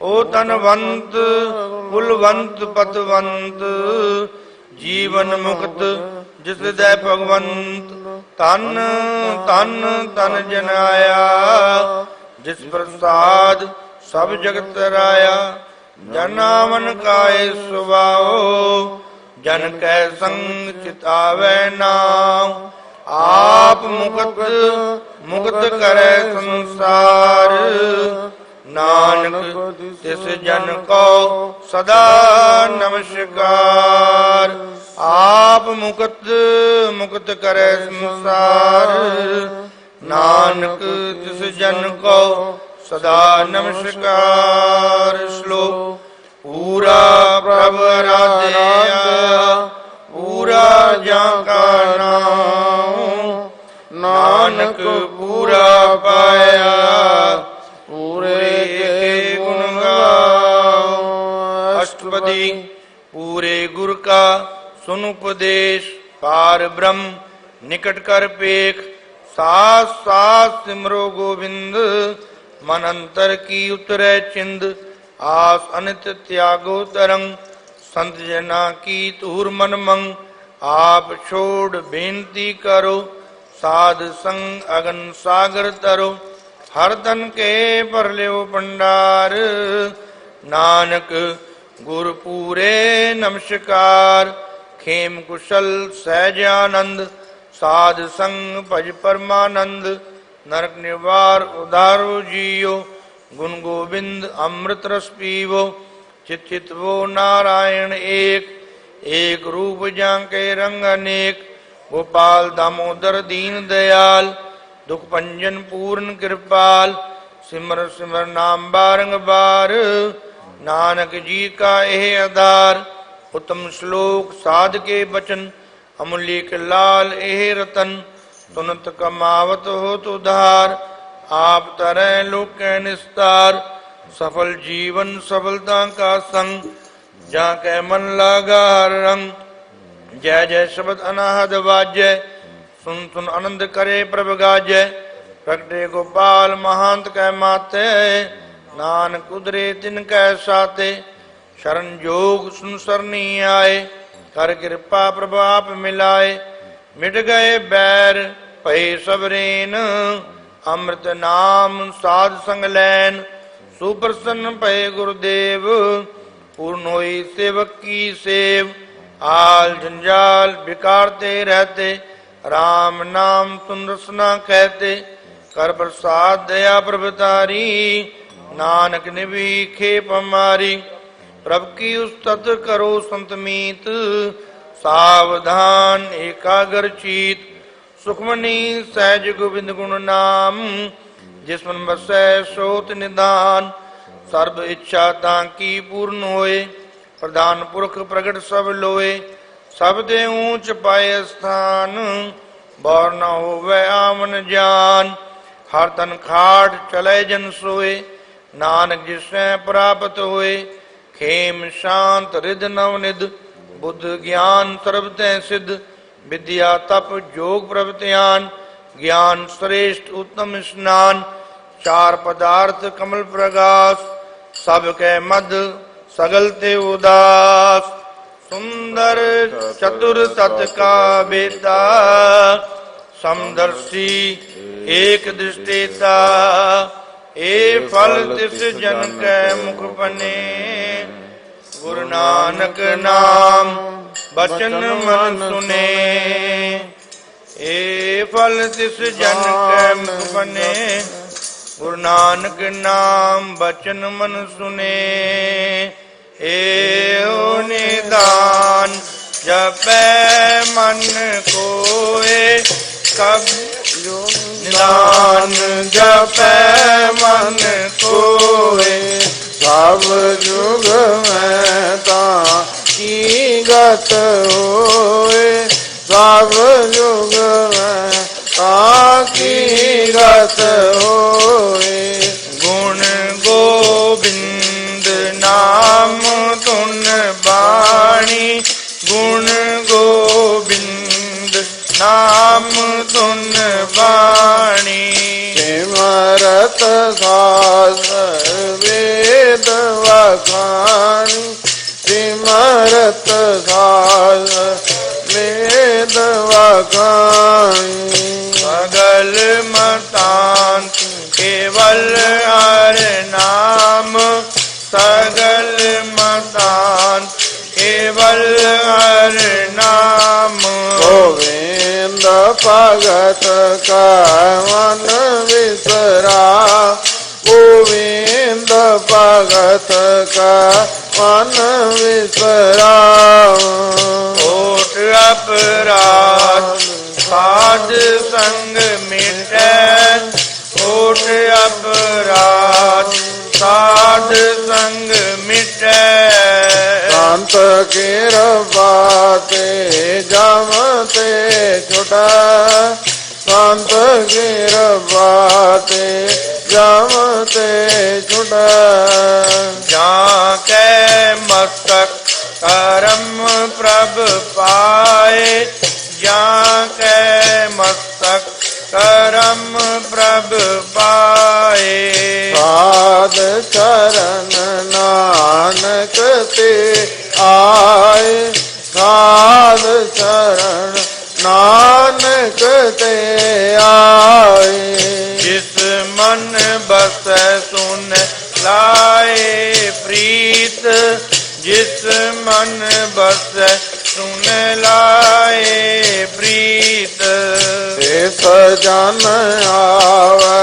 ਓ ਧਨਵੰਤ ਕੁਲਵੰਤ ਪਤਵੰਤ, ਜੀਵਨ ਮੁਕਤ ਜਿਸ ਦੇ ਭਗਵੰਤ, ਤਨ ਤਨ ਤਨ ਜਨਾਇਆ, ਜਿਸ ਪ੍ਰਸਾਦ ਸਭ ਜਗਤ ਰਾਇਆ, ਜਨਾਵਨ ਕਾਏ ਸੁਭਾਓ, ਜਨ ਕੈ ਸੰਗ ਚਿਤਾਵੈ ਨਾਮ, ਆਪ ਮੁਕਤ ਮੁਕਤ ਕਰੈ ਸੰਸਾਰ, ਨਾਨਕ ਤਿਸ ਜਨ ਕੋ ਸਦਾ ਨਮਸਕਾਰ, ਆਪ ਮੁਕਤ ਮੁਕਤ ਕਰੈ ਸੰਸਾਰ, ਨਾਨਕ ਤਿਸ ਜਨ ਕੋ ਸਦਾ ਨਮਸਕਾਰ। ਸ਼ਲੋਕ ਪੂਰਾ ਪ੍ਰਭ ਆਰਾਧਿਆ, ਪੂਰਾ ਜਾਂ ਕਾ ਨਾਮ, ਨਾਨਕ ਪੂਰਾ ਪਾਇਆ, ਪੂਰੇ ਕੇ ਗੁਣ ਗਾਓ। ਅਸ਼ਟਪਦੀ ਪੂਰੇ ਗੁਰ ਕਾ ਸੁਨ ਉਪਦੇਸ਼, ਪਾਰ ਬ੍ਰਹਮ ਨਿਕਟ ਕਰ ਪੇਖ, ਸਾਸ ਸਾਸ ਸਿਮਰੋ ਗੋਬਿੰਦ, ਮਨ ਅੰਤਰ ਕੀ ਉਤਰੈ ਚਿੰਦ, ਆਸ ਅਨਿਤ ਤਿਆਗੋ ਤਰੰਗ, ਸੰਤ ਜਨਾ ਕੀ ਧੂਰ ਮਨ ਮੰਗ, ਆਪ ਛੋੜ ਬੇਨਤੀ ਕਰੋ, ਸਾਧ ਸੰਗ ਅਗਨ ਸਾਗਰ ਤਰੋ, ਹਰ ਤਨ ਕੇ ਭਰ ਲਿਓ ਭੰਡਾਰ, ਨਾਨਕ ਗੁਰ ਪੂਰੇ ਨਮਸਕਾਰ, ਖੇਮ ਕੁਸ਼ਲ ਸਹਿਜ ਆਨੰਦ, ਸਾਧ ਸੰਗ ਭਜ ਪਰਮਾਨੰਦ, ਨਰਕ ਨਿਵਾਰ ਉਧਾਰੋ ਜੀਓ, ਗੁਣ ਗੋਬਿੰਦ ਅੰਮ੍ਰਿਤ ਰਸ ਪੀਵੋ, ਚਿਤ ਚਿਤਵੋ ਨਾਰਾਇਣ ਏਕ, ਏਕ ਰੂਪ ਜਾਂ ਕੇ ਰੰਗ ਅਨੇਕ, ਗੋਪਾਲ दामोदर दीन दयाल, दुख भंजन पूर्ण कृपाल, सिमर सिमर नाम बारंबार, नानक जी का यह आधार, उत्तम श्लोक साध के बचन, अमूल्य के लाल यह रतन, सुनत कमावत हो तुधार, आप तरह लोक के निस्तार, सफल जीवन सफलता का संग, जाके मन लागा हर रंग, जय जय शब्द अनाहद वाजय, सुन सुन आनंद करे प्रभ गाजय, प्रगटे गोपाल महांत कै माते, नानक उदरे तिन कै साते, शरण जोग सुन सरनी आए, कर कृपा प्रभ आप मिलाए, मिट गए बैर भय सबरेन, अमृत नाम साध संग लैन, सुप्रसन्न भय गुरुदेव, पूर्ण होई सेवक की सेव, आल जंजाल बिकारते रहते, राम नाम सुन रसना कहते, कर प्रसाद दया प्रभतारी, नानक निभी खेप हमारी, प्रभ की उस्तत करो संत मीत, सावधान एकाग्र चीत, सुखमनी सहज गोविंद गुण नाम, जिसमन बसै सोत निदान, सर्ब इच्छा तांकी पूर्ण होए, प्रधान पुरख प्रगट सब लोए, सब दे ऊंच पाए स्थान, बौर न होवे आमन जान, हर तन खाट चले जन सोए, नानक जिससे प्राप्त होए, खेम शांत रिद नवनिध बुद्ध ज्ञान सर्व तै सिद्ध विद्या तप योग प्रवत्यान ज्ञान श्रेष्ठ उत्तम स्नान चार पदार्थ कमल प्रकाश सब कै मध्य सगल ते उदास सुंदर चतुर तत् का बेता समदर्शी एक दृष्टिता ए फल तिस जन कै मुख बने गुरु नानक नाम बचन मन सुने ए फल तिस जन कै मुख बने गुरु नानक नाम बचन मन सुने एओ निदान जपै मन कोए कब निदान जपै मन कोए सब जुग में ताकी गत होए सब जुग में ताकी गत होए गुण गोविंद नाम तुन बाणी गुण गोविंद नाम तुन बाणी सिमरत शास्त्र वेद वखाणी सिमरत शास्त्र वेद वखाणी सगल मतांत केवल हर नाम सगल मतांत केवल हर नाम गोविंद भगत का मन विसरा गोविंद भगत का मन विसरा ओट अपराध साध संग मिटे ओट अपराध साध संग मिटे संत के बाते जमते छुटा संत के बाते जमते छुटा जाके मस्तक करम प्रभ पाए जाके मस्तक करम प्रभ पाए साध चरण नानक ते आए साध चरण नानक ते आए जिस मन बस सुन लाए प्रीत जिस मन बस सुन लाए प्रीत इस जन आवे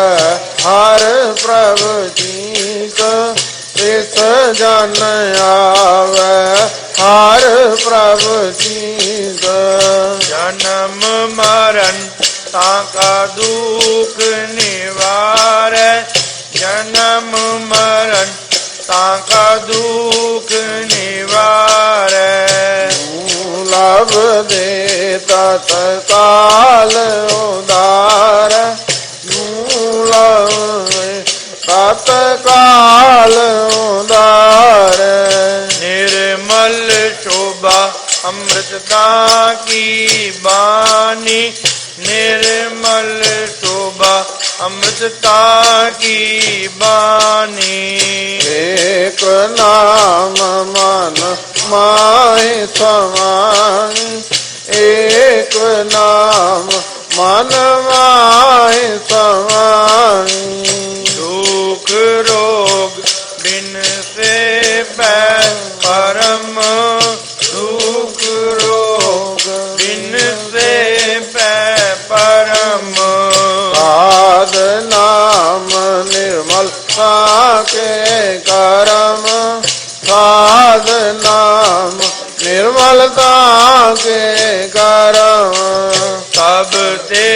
हर प्रभु जीत इस जन आवे हर प्रभु जीत जन्म मरण ताका दुख निवार जन्म मरण ताका दुख निवार लभ देता तत्काल उदार तत्काल उदार निर्मल शोभा अमृतता की बानी निर्मल शोभा अमृतता की बानी एक नाम मन माहि समानी एक नाम मन माहि समानी दुख रोग बिन से परम दुख रोग बिन से परम साध नाम निर्मल के करम साध नाम निर्मलता के करम सब ते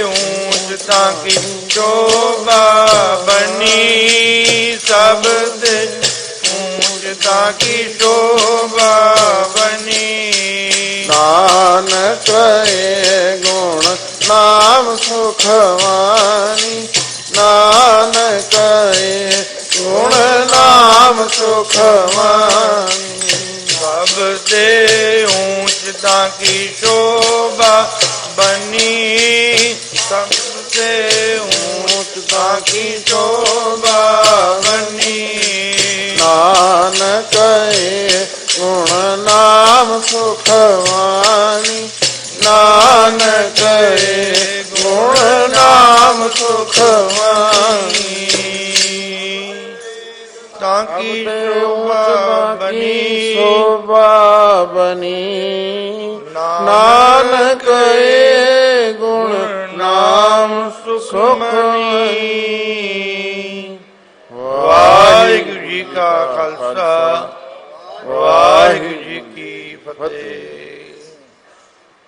ऊंचता की शोभा बनी सब ते ऊंचता की शोभा बनी नानक गुण नाम सुखवानी नानक गुण नाम सुखवानी ताकि शोभा बनी सबसे ऊंच ताकि शोभा बनी नानक गुण नाम सुखवानी नानक गुण नाम सुखवानी ताकि शोभा बनी शोभा बनी नानक गुण नाम सुखवानी। वाहिगुरु जी का खालसा वाहिगुरु जी की फतेह।